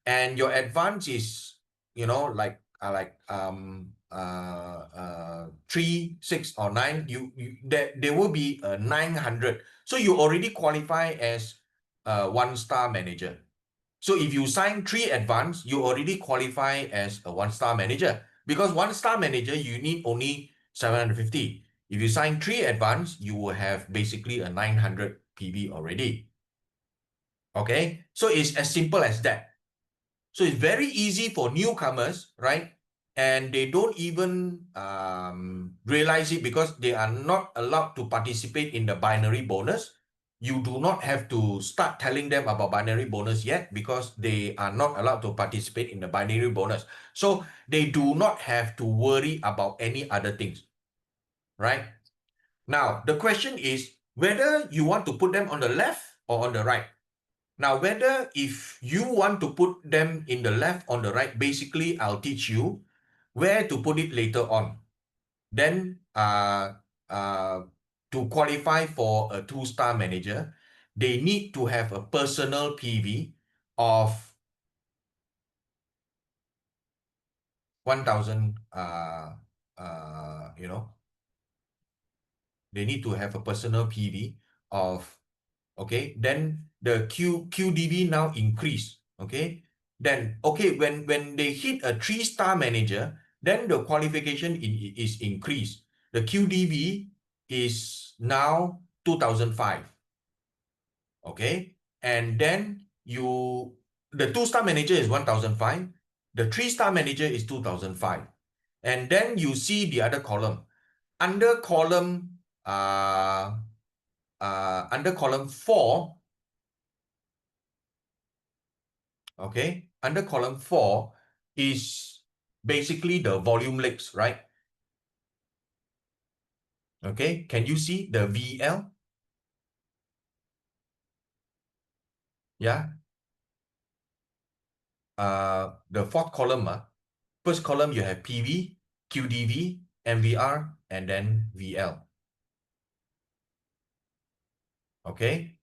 and your advance is, like 3, 6, or 9, there will be 900. So you already qualify as a 1-star manager. So if you sign 3 advance, you already qualify as a 1-star manager, because 1-star manager, you need only 750. If you sign 3 advance, you will have basically a 900 PV already. Okay, so it's as simple as that. So it's very easy for newcomers, right? And they don't even realize it because they are not allowed to participate in the binary bonus. You do not have to start telling them about binary bonus yet because they are not allowed to participate in the binary bonus. So they do not have to worry about any other things, right? Now, the question is whether you want to put them on the left or on the right. Now, whether if you want to put them in the left or the right, basically, I'll teach you where to put it later on. Then, to qualify for a 2-star manager, they need to have a personal PV of 1,000, they need to have a personal PV of, okay, then the QDV now increase, okay? Then, okay, when they hit a 3-star manager, then the qualification is increased. The QDV is now 2,005, okay? And then the 2-star manager is 1,005, the 3-star manager is 2,005. And then you see the other column. Under column 4, okay, under column 4 is basically the volume leaks, right? Okay, can you see the VL? Yeah. The 4th column, first column you have PV, QDV, MVR, and then VL. Okay.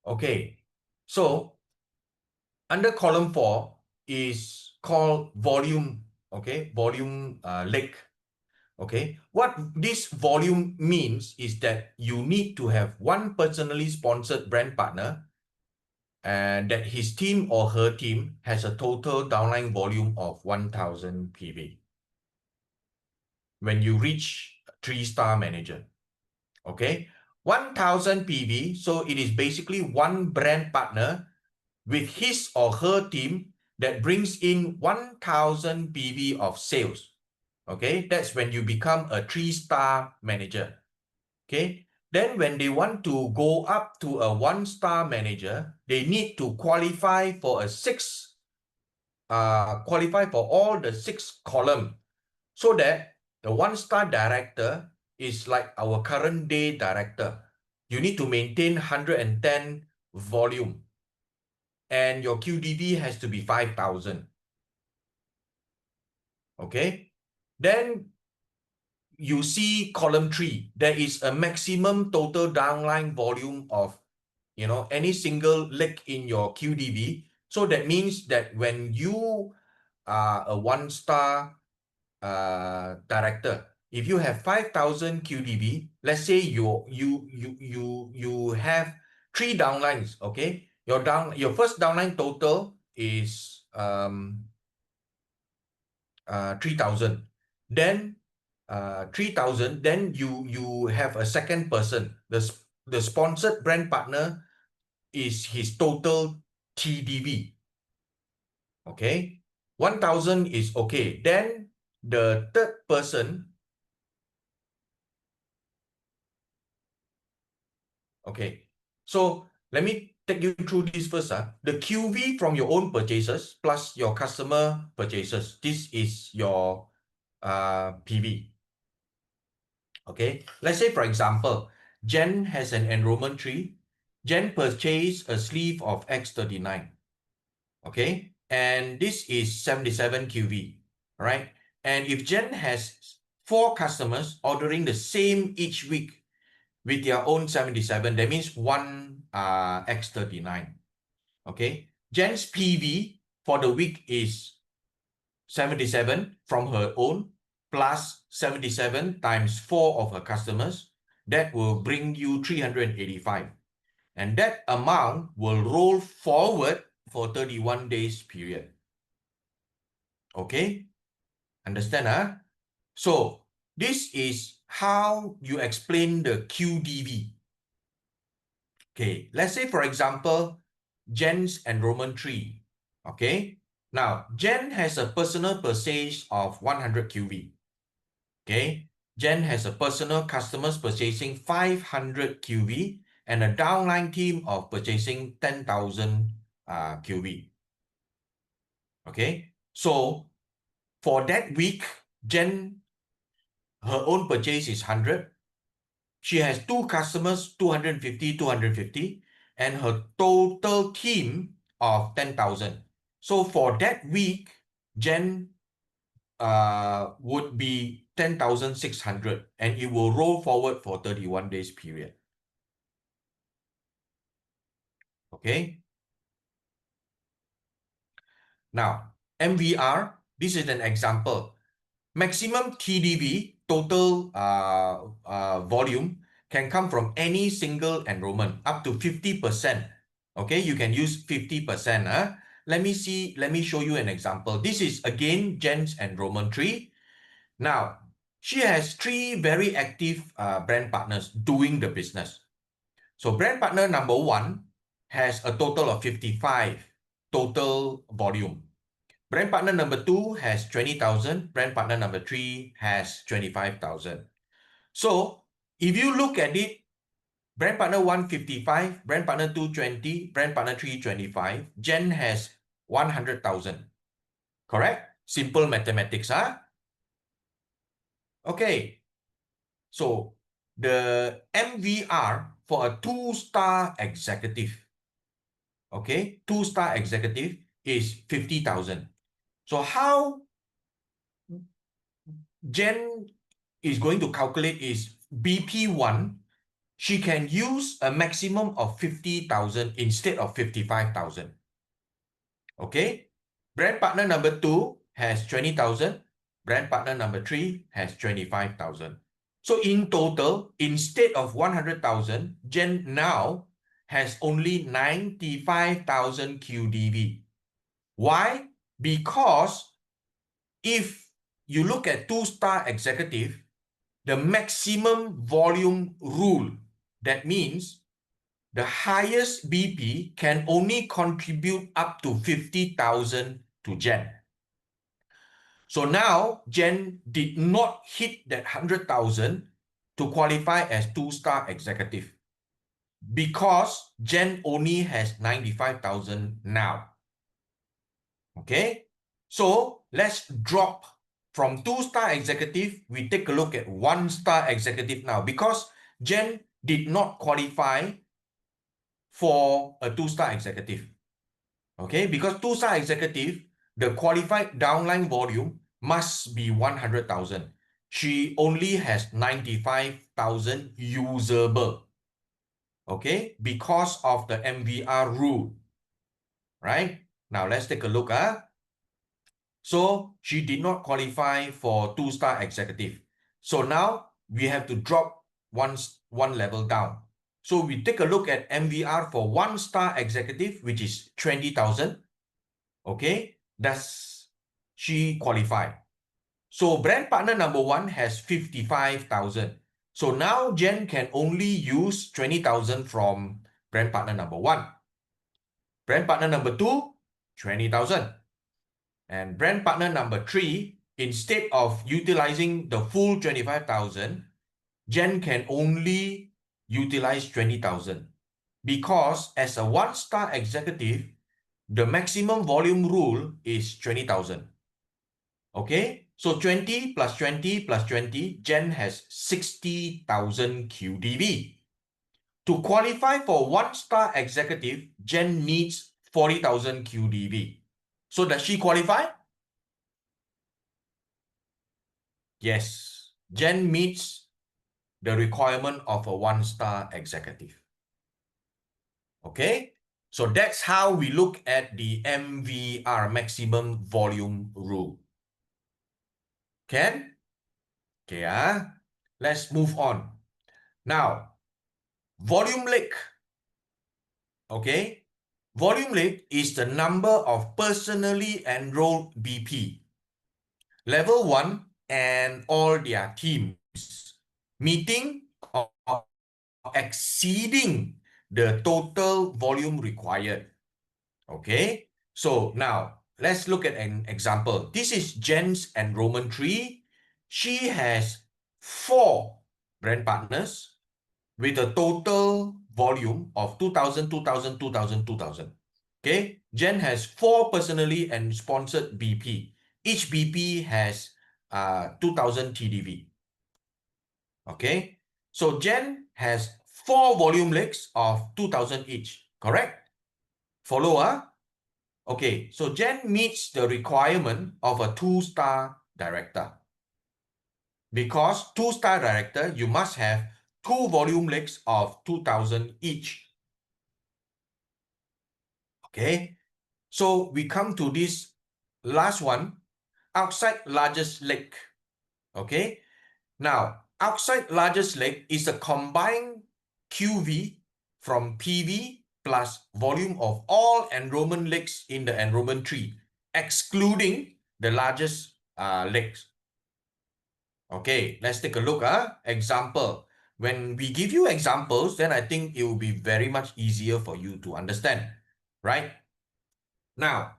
Okay, so under column 4 is called volume, okay, volume leak. Okay, what this volume means is that you need to have one personally sponsored brand partner and that his team or her team has a total downline volume of 1,000 PV. When you reach 3-star manager, okay, 1,000 PV, so it is basically one brand partner with his or her team that brings in 1,000 PV of sales. Okay, that's when you become a 3-star manager. Okay, then when they want to go up to a 1-star manager, they need to qualify for qualify for all the 6 columns, so that the 1-star director is like our current day director. You need to maintain 110 volume and your QDV has to be 5,000. Okay, then you see column 3, there is a maximum total downline volume of, any single leg in your QDV. So that means that when you are a 1-star director, if you have 5,000 QDV, let's say you have 3 downlines, okay? Your first downline total is 3,000. Then 3,000, then you have a second person. The sponsored brand partner is his total TDV. Okay, 1,000 is okay. Then the third person Okay, so let me take you through this first. The QV from your own purchases plus your customer purchases. This is your PV. Okay, let's say, for example, Jen has an enrollment tree. Jen purchased a sleeve of X39. Okay, and this is 77 QV. All right, and if Jen has 4 customers ordering the same each week with their own 77, that means 1 X39. Okay, Jen's PV for the week is 77 from her own plus 77 times 4 of her customers. That will bring you 385. And that amount will roll forward for 31 days period. Okay, understand? So this is how you explain the QDV. Okay, let's say, for example, Jen's enrollment tree. Okay, now Jen has a personal purchase of 100 QV. Okay, Jen has a personal customers purchasing 500 QV and a downline team of purchasing 10,000 QV. Okay, so for that week, Jen, her own purchase is 100. She has 2 customers, 250, 250, and her total team of 10,000. So for that week, Jen would be 10,600, and it will roll forward for 31 days period. Okay. Now, MVR, this is an example. Maximum TDV, total volume, can come from any single enrollment up to 50%. Okay, you can use 50%. Let me show you an example. This is again Jen's enrollment tree. Now, she has 3 very active brand partners doing the business. So brand partner number 1 has a total of 55 total volume. Brand partner number 2 has 20,000. Brand partner number 3 has 25,000. So if you look at it, brand partner 1, 55, brand partner 2, 20, brand partner 3, 25. Jen has 100,000. Correct? Simple mathematics, Okay. So the MVR for a 2-star executive, okay, 2-star executive is 50,000. So how Jen is going to calculate is BP1, she can use a maximum of 50,000 instead of 55,000. Okay, brand partner number 2 has 20,000. Brand partner number 3 has 25,000. So in total, instead of 100,000, Jen now has only 95,000 QDV. Why? Because if you look at 2-star executive, the maximum volume rule, that means the highest BP can only contribute up to 50,000 to Jen. So now Jen did not hit that 100,000 to qualify as 2-star executive because Jen only has 95,000 now. Okay, so let's drop from 2-star executive. We take a look at 1-star executive now because Jen did not qualify for a 2-star executive. Okay, because 2-star executive, the qualified downline volume must be 100,000. She only has 95,000 usable. Okay, because of the MVR rule. Right? Now let's take a look. So she did not qualify for 2-star executive. So now we have to drop one level down. So we take a look at MVR for 1-star executive, which is 20,000. Okay, does she qualify? So brand partner number 1 has 55,000. So now Jen can only use 20,000 from brand partner number 1. Brand partner number 2, 20,000. And brand partner number 3, instead of utilizing the full 25,000, Jen can only utilize 20,000 because as a one-star executive, the maximum volume rule is 20,000. Okay, so 20 plus 20 plus 20, Jen has 60,000 QDV. To qualify for one-star executive, Jen needs 40,000 QDV. So does she qualify? Yes, Jen meets the requirement of a one-star executive. Okay, so that's how we look at the MVR, maximum volume rule. Can? Okay, let's move on. Now, volume lick. Okay, volume lick is the number of personally enrolled BP, level 1 and all their teams, meeting or exceeding the total volume required. Okay, so now let's look at an example. This is Jen's enrollment tree. She has 4 brand partners with a total volume of 2,000, 2,000, 2,000, 2,000. Okay, Jen has 4 personally and sponsored BP. Each BP has 2,000 TDV. Okay, so Jen has 4 volume legs of 2,000 each, correct? Follow, Okay, so Jen meets the requirement of a 2-star director. Because 2-star director, you must have 2 volume legs of 2,000 each. Okay, so we come to this last one, outside largest leg. Okay, now outside largest leg is a combined QV from PV plus volume of all enrollment legs in the enrollment tree, excluding the largest legs. Okay, let's take a look. Example. When we give you examples, then I think it will be very much easier for you to understand, right? Now,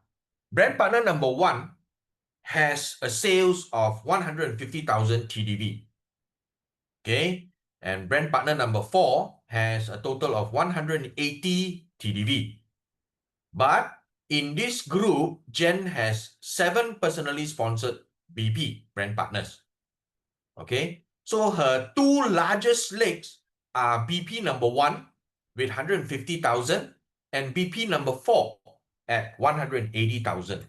brand partner number 1 has a sales of 150,000 TDV. Okay, and brand partner number 4 has a total of 180 TDV. But in this group, Jen has 7 personally sponsored BP brand partners. Okay, so her 2 largest legs are BP number 1 with 150,000 and BP number 4 at 180,000.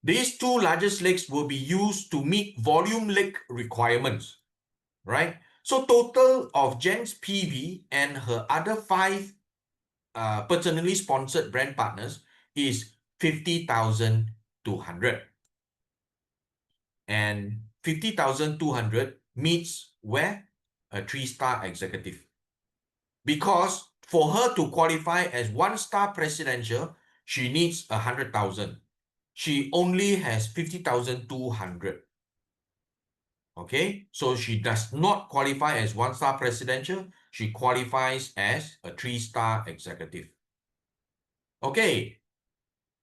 These 2 largest legs will be used to meet volume leg requirements, right? So total of Jen's PV and her other 5 personally sponsored brand partners is 50,200. And 50,200 meets where? A 3-star executive. Because for her to qualify as 1-star presidential, she needs 100,000. She only has 50,200. Okay, so she does not qualify as 1-star presidential. She qualifies as a 3-star executive. Okay,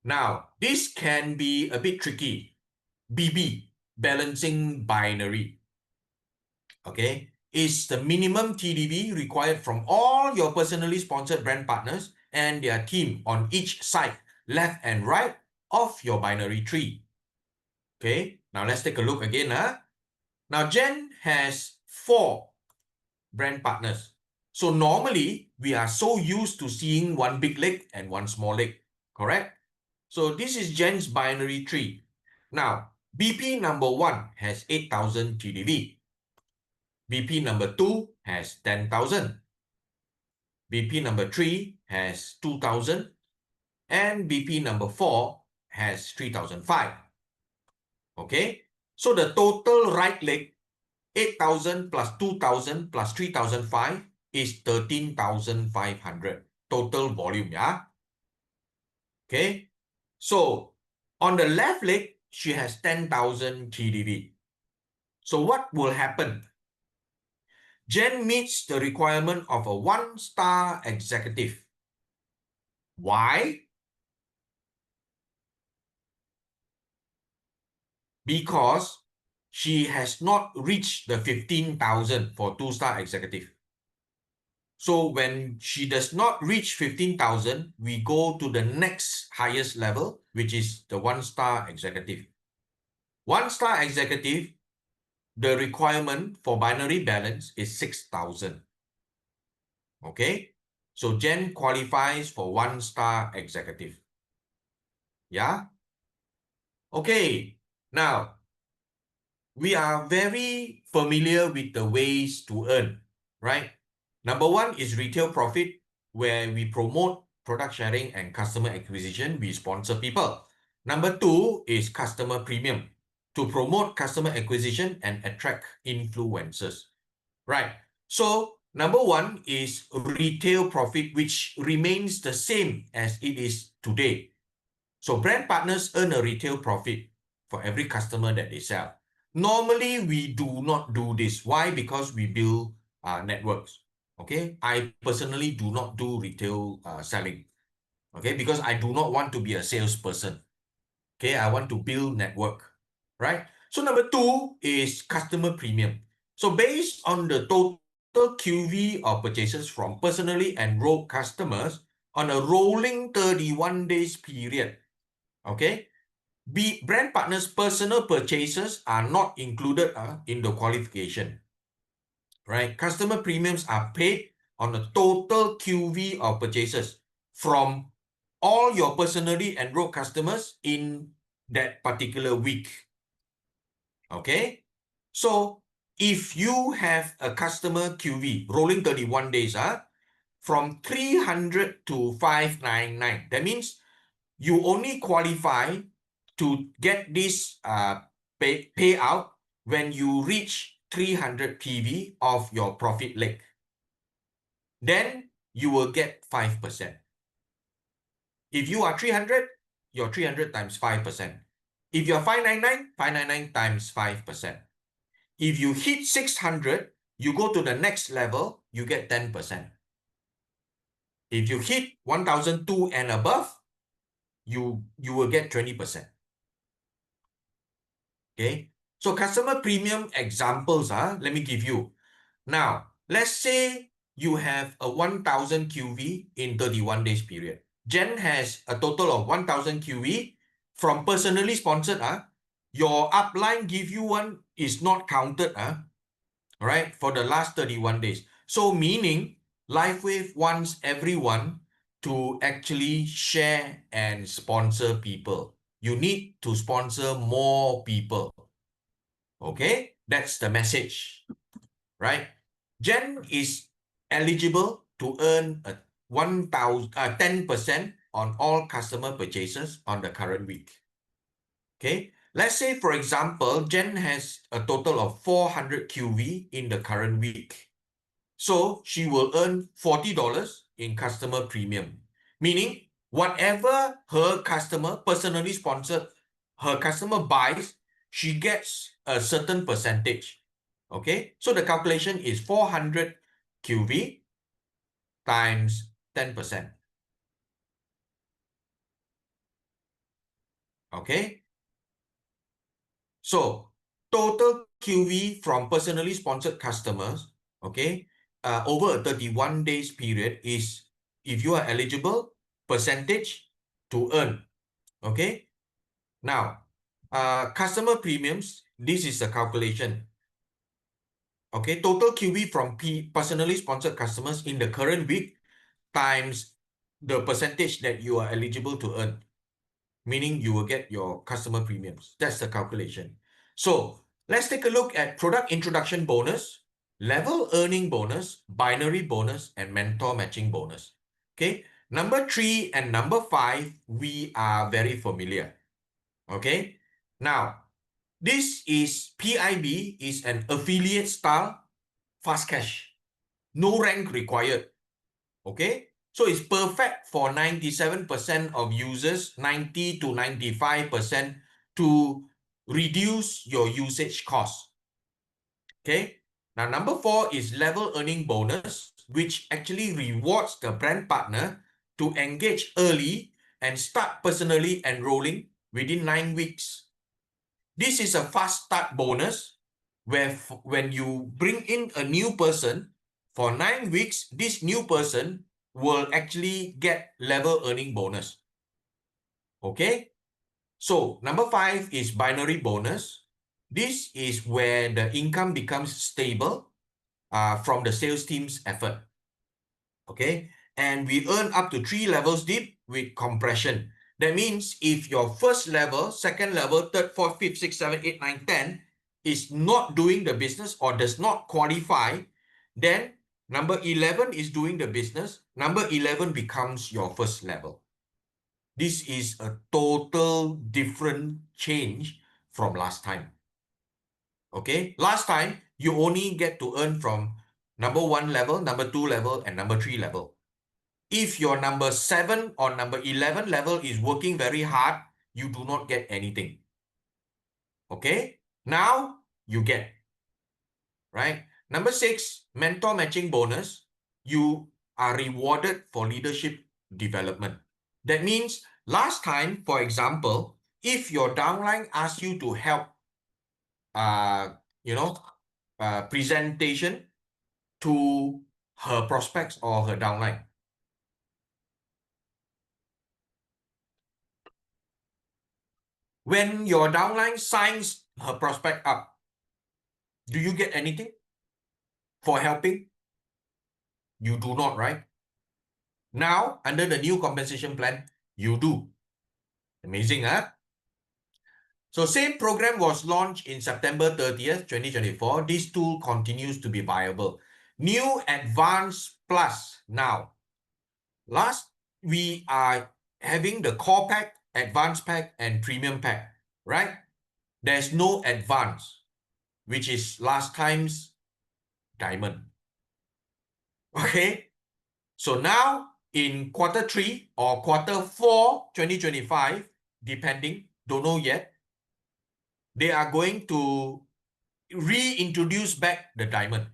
now this can be a bit tricky. BB, balancing binary. Okay, is the minimum TDV required from all your personally sponsored brand partners and their team on each side, left and right of your binary tree. Okay, now let's take a look again. Now Jen has 4 brand partners. So normally we are so used to seeing 1 big leg and 1 small leg, correct? So this is Jen's binary tree. Now BP number 1 has 8,000 TDV. BP number 2 has 10,000. BP number 3 has 2,000. And BP number 4 has 3,005. Okay, so the total right leg, 8,000 plus 2,000 plus 3,005 is 13,500 total volume, yeah? Okay, so on the left leg, she has 10,000 TDV. So what will happen? Jen meets the requirement of a 1-star executive. Why? Because she has not reached the 15,000 for 2-star executive. So when she does not reach 15,000, we go to the next highest level, which is the 1-star executive. 1-star executive, the requirement for binary balance is 6,000. Okay, so Jen qualifies for 1-star executive. Yeah. Okay, now we are very familiar with the ways to earn, right? Number one is retail profit, where we promote product sharing and customer acquisition. We sponsor people. Number two is customer premium, to promote customer acquisition and attract influencers, right? So number one is retail profit, which remains the same as it is today. So brand partners earn a retail profit for every customer that they sell. Normally, we do not do this. Why? Because we build networks. Okay, I personally do not do retail selling. Okay, because I do not want to be a salesperson. Okay, I want to build network, right? So number two is customer premium. So based on the total QV of purchases from personally enrolled customers on a rolling 31 days period, okay, brand partners' personal purchases are not included in the qualification, right? Customer premiums are paid on the total QV of purchases from all your personally enrolled customers in that particular week. Okay, so if you have a customer QV rolling 31 days, from 300 to 599, that means you only qualify to get this payout when you reach 300 PV of your profit leg. Then you will get 5%. If you are 300, you're 300 times 5%. If you're 599, 599 times 5%. If you hit 600, you go to the next level, you get 10%. If you hit 1,002 and above, you will get 20%. Okay, so customer premium examples, let me give you. Now, let's say you have a 1,000 QV in 31 days period. Jen has a total of 1,000 QV from personally sponsored. Your upline give you one is not counted, right, for the last 31 days. So meaning LifeWave wants everyone to actually share and sponsor people. You need to sponsor more people. Okay, that's the message, right? Jen is eligible to earn a 10% on all customer purchases on the current week. Okay, let's say, for example, Jen has a total of 400 QV in the current week. So she will earn $40 in customer premium, meaning whatever her customer personally sponsored, her customer buys, she gets a certain percentage. Okay, so the calculation is 400 QV times 10%. Okay, so total QV from personally sponsored customers, okay, over a 31 days period is, if you are eligible, percentage to earn. Okay, now customer premiums, this is the calculation. Okay, total QV from personally sponsored customers in the current week times the percentage that you are eligible to earn, meaning you will get your customer premiums. That's the calculation. So let's take a look at product introduction bonus, level earning bonus, binary bonus, and mentor matching bonus. Okay, number 3 and number 5, we are very familiar. Okay, now this is PIB, is an affiliate style fast cash, no rank required. Okay, so it's perfect for 97% of users, 90 to 95% to reduce your usage cost. Okay, now number 4 is level earning bonus, which actually rewards the brand partner to engage early and start personally enrolling within 9 weeks. This is a fast start bonus where when you bring in a new person for 9 weeks, this new person will actually get level earning bonus. Okay? So number 5 is binary bonus. This is where the income becomes stable from the sales team's effort. Okay? And we earn up to 3 levels deep with compression. That means if your first level, second level, third, fourth, fifth, sixth, seventh, eighth, ninth, 10 is not doing the business or does not qualify, then number 11 is doing the business. Number 11 becomes your first level. This is a total different change from last time. Okay, last time you only get to earn from number 1 level, number 2 level, and number 3 level. If your number 7 or number 11 level is working very hard, you do not get anything. Okay, now you get, right? Number 6, mentor matching bonus. You are rewarded for leadership development. That means last time, for example, if your downline asks you to help, presentation to her prospects or her downline, when your downline signs her prospect up, do you get anything for helping? You do not, right? Now, under the new compensation plan, you do. Amazing, huh? So same program was launched in September 30th, 2024. This tool continues to be viable. New Advanced Plus now. Last, we are having the core pack, advanced pack, and premium pack, right? There's no advance, which is last time's diamond. Okay? So now in quarter 3 or quarter 4, 2025, depending, don't know yet, they are going to reintroduce back the diamond,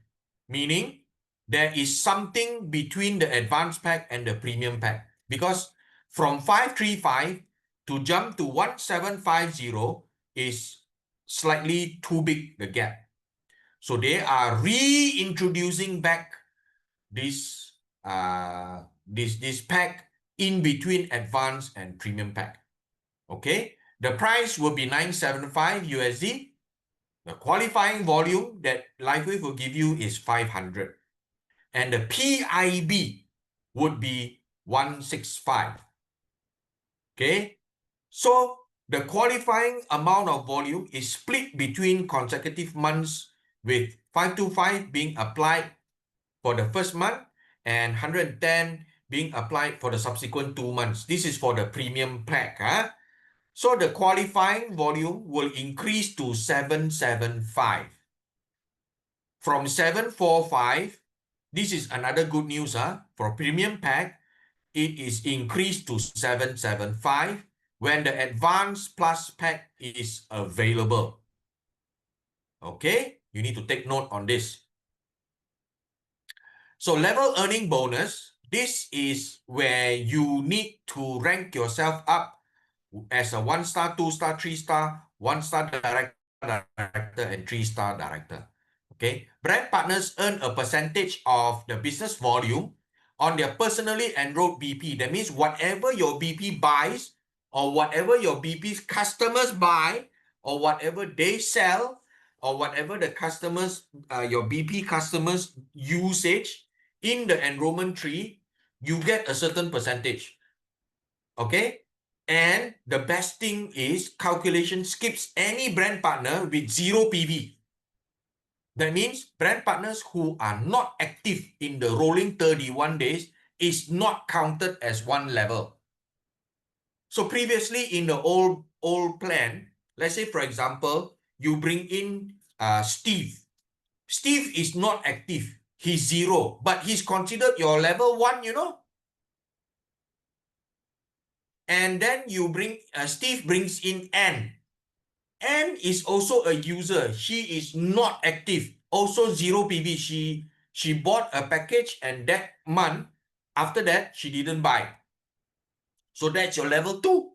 meaning there is something between the advanced pack and the premium pack, because from 535 to jump to 1750 is slightly too big, the gap. So they are reintroducing back this pack in between advanced and premium pack. Okay, the price will be $975 USD. The qualifying volume that LifeWave will give you is 500, and the PIB would be 165. Okay, so the qualifying amount of volume is split between consecutive months, with 525 being applied for the first month and 110 being applied for the subsequent 2 months. This is for the premium pack. So the qualifying volume will increase to 775. From 745, this is another good news. For premium pack, it is increased to 775 when the advanced plus pack is available. Okay, you need to take note on this. So level earning bonus, this is where you need to rank yourself up as a 1-star, 2-star, 3-star, 1-star director, and 3-star director. Okay, brand partners earn a percentage of the business volume on their personally enrolled BP. That means whatever your BP buys, or whatever your BP's customers buy, or whatever they sell, or whatever the customers, your BP customers usage in the enrollment tree, you get a certain percentage. Okay, and the best thing is calculation skips any brand partner with 0 PV. That means brand partners who are not active in the rolling 31 days is not counted as one level. So previously in the old plan, let's say for example, you bring in Steve. Steve is not active. He's 0, but he's considered your level 1, you know. And then you bring, Steve brings in Anne. Anne is also a user. She is not active. Also 0 PV. She bought a package, and that month, after that, she didn't buy. So that's your level 2.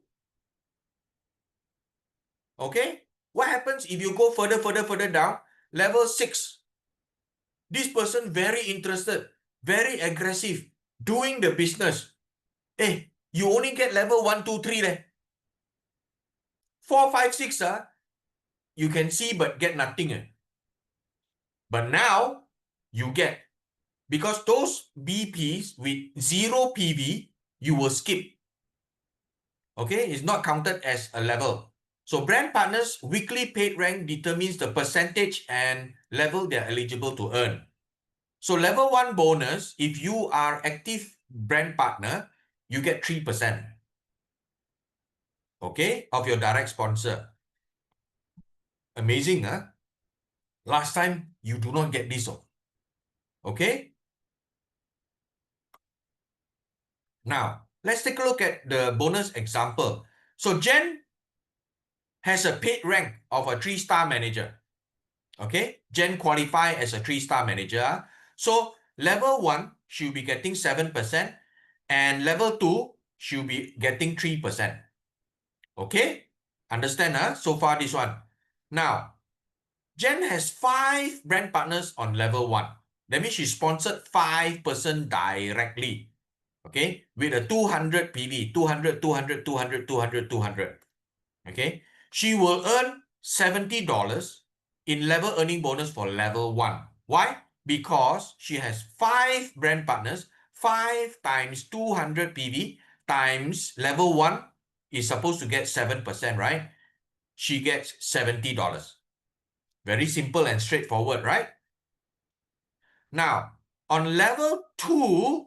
Okay? What happens if you go further down? Level 6. This person very interested, very aggressive, doing the business. Hey, you only get level 1, 2, 3 leh. 4, 5, 6, you can see but get nothing. But now, you get. Because those BPs with 0 PV, you will skip. Okay, it's not counted as a level. So brand partners' weekly paid rank determines the percentage and level they're eligible to earn. So level 1 bonus, if you are active brand partner, you get 3%. Okay, of your direct sponsor. Amazing, huh? Last time, you do not get this. Okay? Now, let's take a look at the bonus example. So Jen has a paid rank of a 3-star manager. Okay, Jen qualify as a 3-star manager. So level 1, she'll be getting 7%, and level 2, she'll be getting 3%. Okay, understand, huh? So far this one. Now, Jen has 5 brand partners on level 1. That means she sponsored 5 person directly. Okay, with a 200 PV, 200, 200, 200, 200, 200. Okay, she will earn $70 in level earning bonus for level 1. Why? Because she has 5 brand partners, 5 times 200 PV times level 1 is supposed to get 7%, right? She gets $70. Very simple and straightforward, right? Now, on level 2,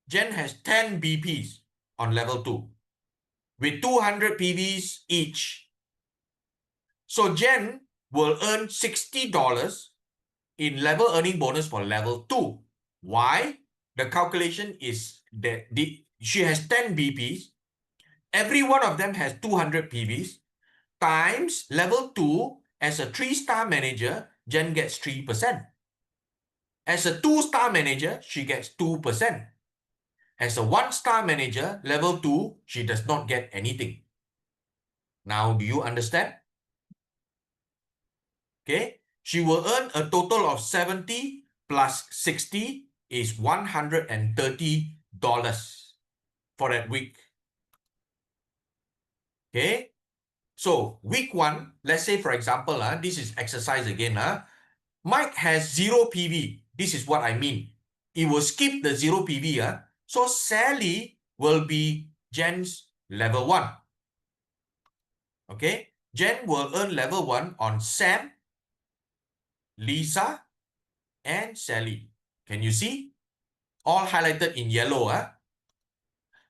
Jen has 10 BPs on level 2 with 200 PVs each. So Jen will earn $60 in level earning bonus for level 2. Why? The calculation is that she has 10 BPs. Every one of them has 200 PVs times level 2 as a 3-star manager, Jen gets 3%. As a 2-star manager, she gets 2%. As a 1-star manager, level 2, she does not get anything. Now, do you understand? Okay, she will earn a total of 70 plus 60 is $130 for that week. Okay, so week 1, let's say for example, this is exercise again. Mike has 0 PV. This is what I mean. It will skip the 0 PV. So Sally will be Jen's level 1. Okay, Jen will earn level 1 on Sam, Lisa, and Sally. Can you see? All highlighted in yellow.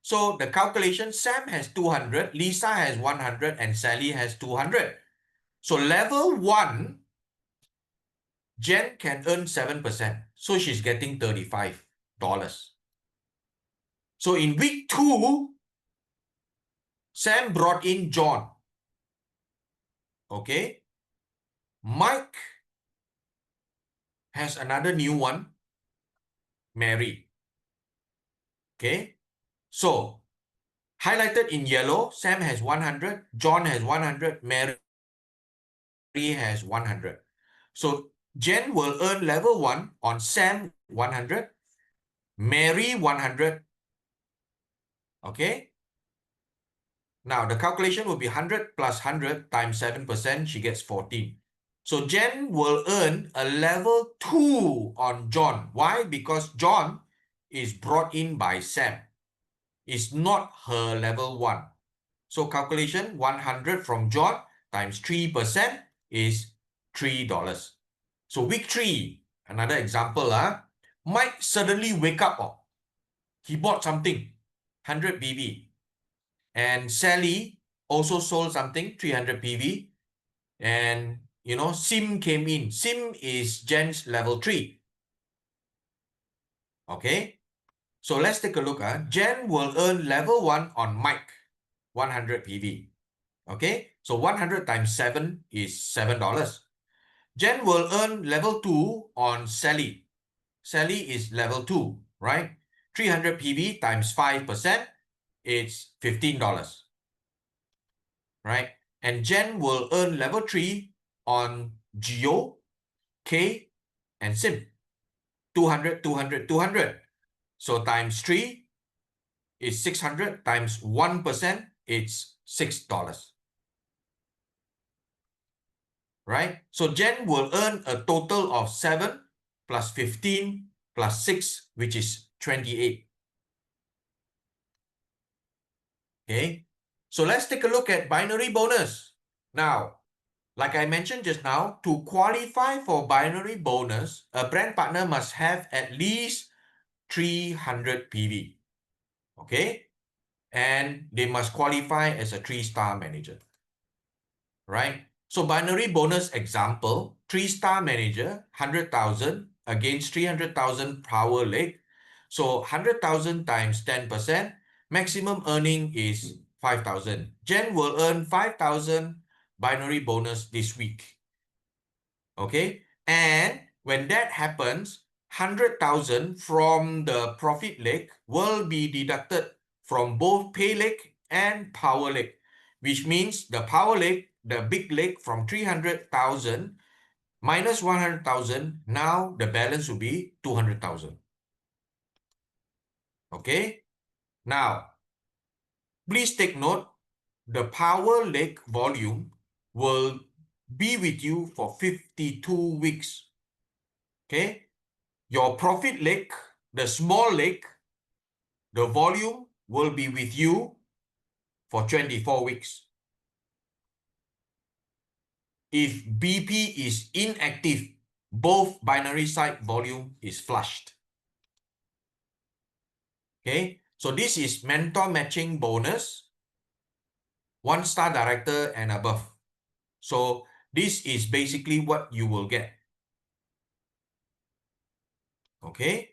So the calculation, Sam has 200, Lisa has 100, and Sally has 200. So level 1, Jen can earn 7%. So she's getting $35. So in week 2, Sam brought in John. Okay. Mike has another new one, Mary. Okay. So, highlighted in yellow, Sam has 100, John has 100, Mary has 100. So, Jen will earn level 1 on Sam 100, Mary 100. Okay. Now, the calculation will be 100 plus 100 times 7%, she gets 14. So, Jen will earn a level 2 on John. Why? Because John is brought in by Sam. It's not her level 1. So, calculation 100 from John times 3% is $3. So, week 3, another example. Mike suddenly wake up. He bought something, 100 PV. And Sally also sold something, 300 PV. And, Sim came in. Sim is Jen's level 3. Okay. So, let's take a look. Jen will earn level 1 on Mike, 100 PV. Okay. So, 100 times 7 is $7. Jen will earn level 2 on Sally. Sally is level 2, right? 300 PV times 5%, it's $15. Right? And Jen will earn level 3 on Gio, Kay, and Sim. 200, 200, 200. So times 3 is 600 times 1%, it's $6. Right? So Jen will earn a total of 7 plus 15 plus 6, which is 28. Okay? So let's take a look at binary bonus. Now, like I mentioned just now, to qualify for binary bonus, a brand partner must have at least 300 PV. Okay? And they must qualify as a 3-star manager. Right? So binary bonus example, 3-star manager, 100,000 against 300,000 power leg. So 100,000 times 10%, maximum earning is 5,000. Jen will earn 5,000 binary bonus this week. Okay? And when that happens, 100,000 from the profit leg will be deducted from both pay leg and power leg, which means the power leg, the big leg from 300,000 minus 100,000, now the balance will be 200,000. Okay? Now, please take note, the power leg volume will be with you for 52 weeks. Okay? Your profit leg, the small leg, the volume will be with you for 24 weeks. If BP is inactive, both binary side volume is flushed. Okay, so this is mentor matching bonus, 1-star director and above. So this is basically what you will get. Okay,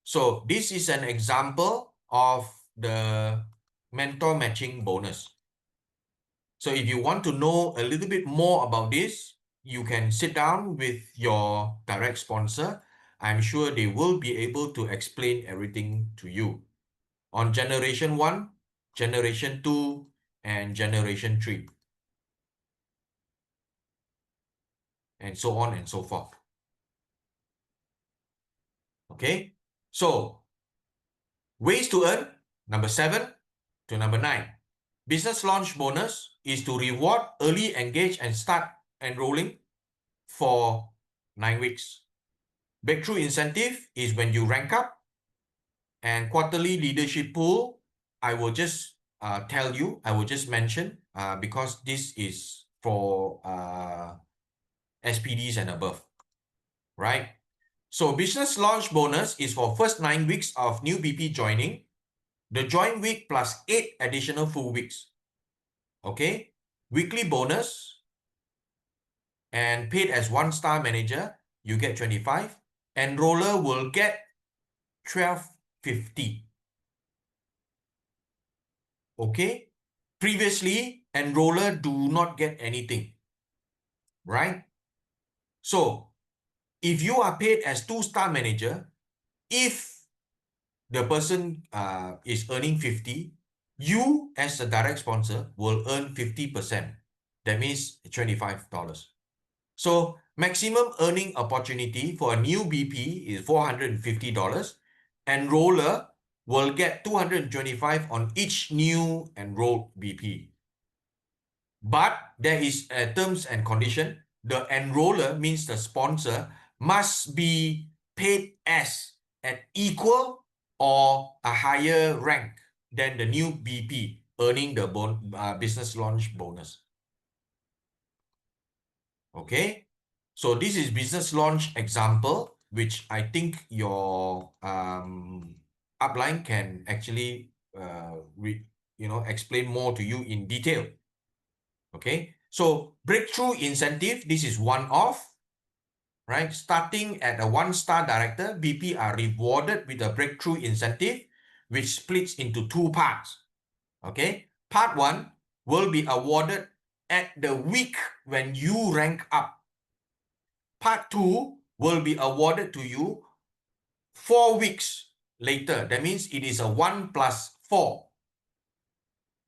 so this is an example of the mentor matching bonus. So if you want to know a little bit more about this, you can sit down with your direct sponsor. I'm sure they will be able to explain everything to you on generation 1, generation 2, and generation 3. And so on and so forth. Okay, so ways to earn, number 7 to number 9. Business launch bonus is to reward early engage and start enrolling for 9 weeks. Breakthrough incentive is when you rank up. And quarterly leadership pool, I will just tell you, I will just mention because this is for SPDs and above, right? So business launch bonus is for first 9 weeks of new BP joining, the join week plus 8 additional full weeks. Okay, weekly bonus and paid as 1-star manager, you get 25. Enroller will get 1250. Okay, previously enroller do not get anything, right? So if you are paid as 2-star manager, if the person is earning 50, you as a direct sponsor will earn 50%. That means $25. So maximum earning opportunity for a new BP is $450. Enroller will get 225 on each new enrolled BP. But there is a terms and condition. The enroller means the sponsor must be paid as at equal or a higher rank than the new BP earning the business launch bonus. Okay, so this is business launch example, which I think your upline can actually explain more to you in detail. Okay, so breakthrough incentive, this is one-off, right? Starting at a 1-star director, BP are rewarded with a breakthrough incentive, which splits into 2 parts. Okay, part 1 will be awarded at the week when you rank up. Part 2 will be awarded to you 4 weeks later. That means it is a 1 plus 4.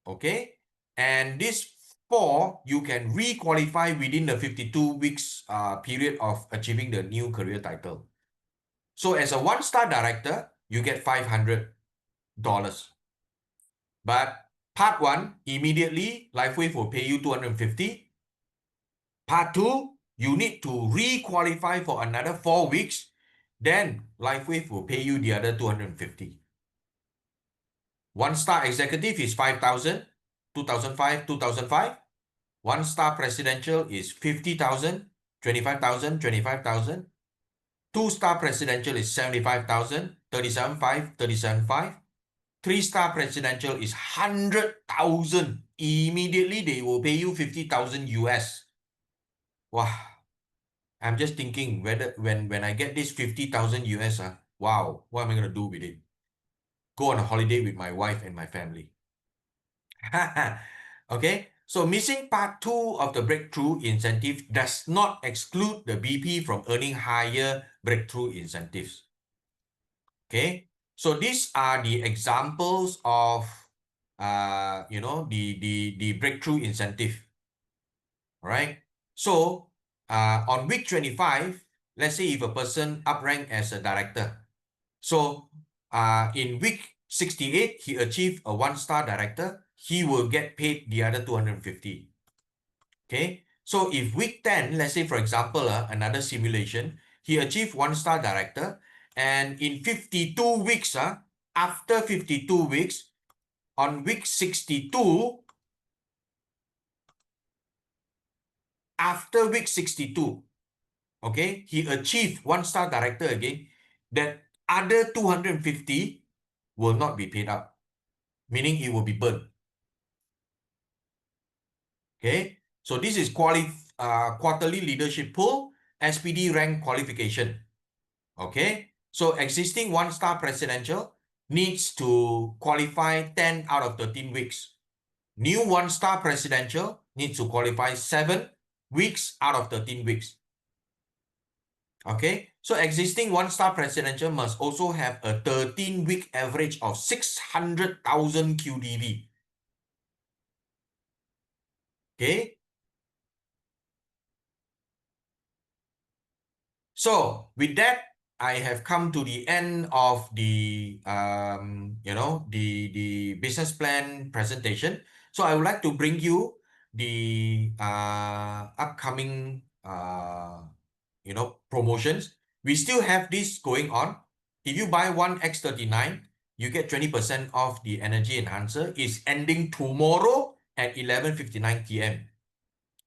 Okay, and this 4 you can re-qualify within the 52 weeks period of achieving the new career title. So as a 1-star director, you get $500. But part 1, immediately, LifeWave will pay you $250. Part 2, you need to re-qualify for another 4 weeks. Then LifeWave will pay you the other $250. 1-star executive is $5,000, 2005, 2005. 1-star presidential is $50,000, 25,000, 25,000. 2-star presidential is $75,000, 37,500, 37,500. 3-star presidential is $100,000. Immediately they will pay you 50,000 US. Wow. I'm just thinking whether when I get this 50,000 US, wow, what am I going to do with it? Go on a holiday with my wife and my family. Okay, so missing part 2 of the breakthrough incentive does not exclude the BP from earning higher breakthrough incentives. Okay, so these are the examples of the breakthrough incentive. All right, so on week 25, let's say if a person uprank as a director, so in week 68, he achieved a 1-star director, he will get paid the other $250. Okay, so if week 10, let's say for example, another simulation, he achieved 1-star director, and in 52 weeks, after 52 weeks, on week 62, after week 62, okay, he achieved 1-star director again, that other 250 will not be paid out, meaning it will be burned. Okay, so this is quarterly leadership pool, SPD rank qualification. Okay, so existing 1-star presidential needs to qualify 10 out of 13 weeks. New 1-star presidential needs to qualify 7 weeks out of 13 weeks. Okay, so existing 1-star presidential must also have a 13-week average of 600,000 QDV. Okay, so with that, I have come to the end of the the business plan presentation. So I would like to bring you the upcoming promotions. We still have this going on. If you buy one X39, you get 20% off the energy enhancer. It's ending tomorrow at 11:59 p.m.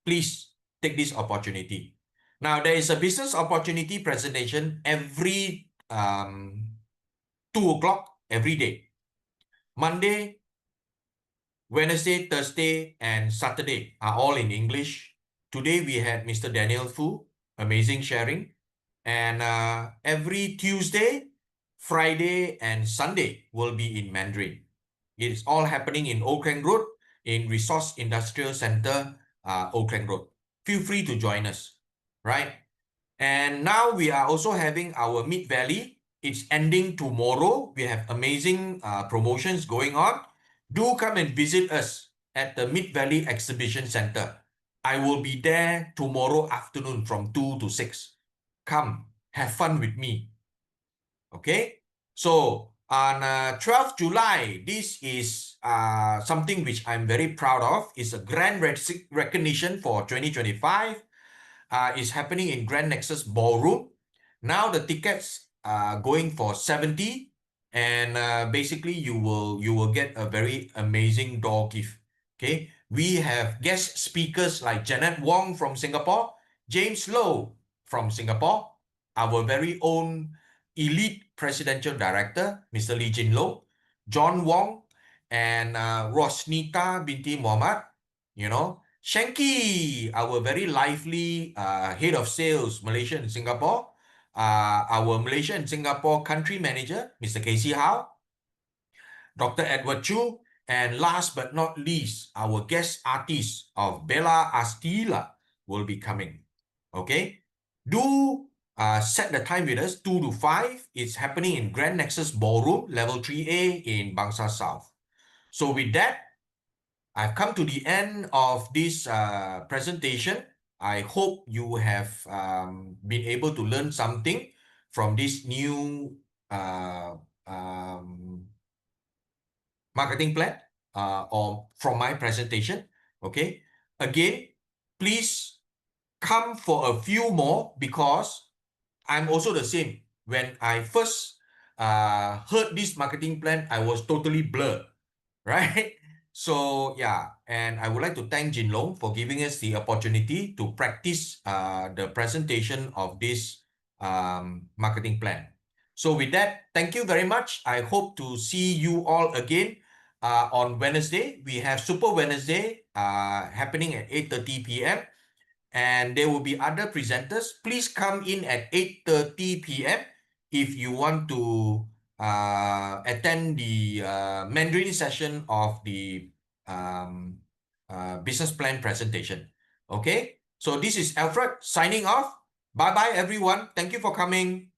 Please take this opportunity. Now, there is a business opportunity presentation every 2 o'clock every day. Monday, Wednesday, Thursday, and Saturday are all in English. Today, we had Mr. Daniel Fu, amazing sharing. And every Tuesday, Friday, and Sunday will be in Mandarin. It is all happening in Old Klang Road, in Resource Industrial Center, Old Klang Road. Feel free to join us, right? And now we are also having our Mid Valley. It's ending tomorrow. We have amazing promotions going on. Do come and visit us at the Mid Valley Exhibition Center. I will be there tomorrow afternoon from 2 to 6. Come, have fun with me. Okay? So on 12th July, this is something which I'm very proud of. It's a grand recognition for 2025. It's happening in Grand Nexus Ballroom. Now the tickets are going for 70, and basically you will get a very amazing door gift. Okay, we have guest speakers like Janet Wong from Singapore, James Low from Singapore, our very own elite presidential director, Mr. Lee Jin Long, John Wong, and Rosnita binti Muhammad, Shanky, our very lively head of sales, Malaysia and Singapore, our Malaysia and Singapore country manager, Mr. Kesihatan, Dr. Edward Chu, and last but not least, our guest artist of Bella Astila will be coming. Okay, do set the time with us, 2 to 5. It's happening in Grand Nexus Ballroom, level 3A in Bangsa South. So with that, I've come to the end of this presentation. I hope you have been able to learn something from this new marketing plan or from my presentation. Okay, again, please come for a few more because I'm also the same. When I first heard this marketing plan, I was totally blurred, right? So yeah, and I would like to thank Jinlong for giving us the opportunity to practice the presentation of this marketing plan. So with that, thank you very much. I hope to see you all again on Wednesday. We have Super Wednesday happening at 8:30 p.m. And there will be other presenters. Please come in at 8:30 p.m. if you want to attend the Mandarin session of the business plan presentation. Okay, so this is Alfred signing off. Bye-bye, everyone. Thank you for coming.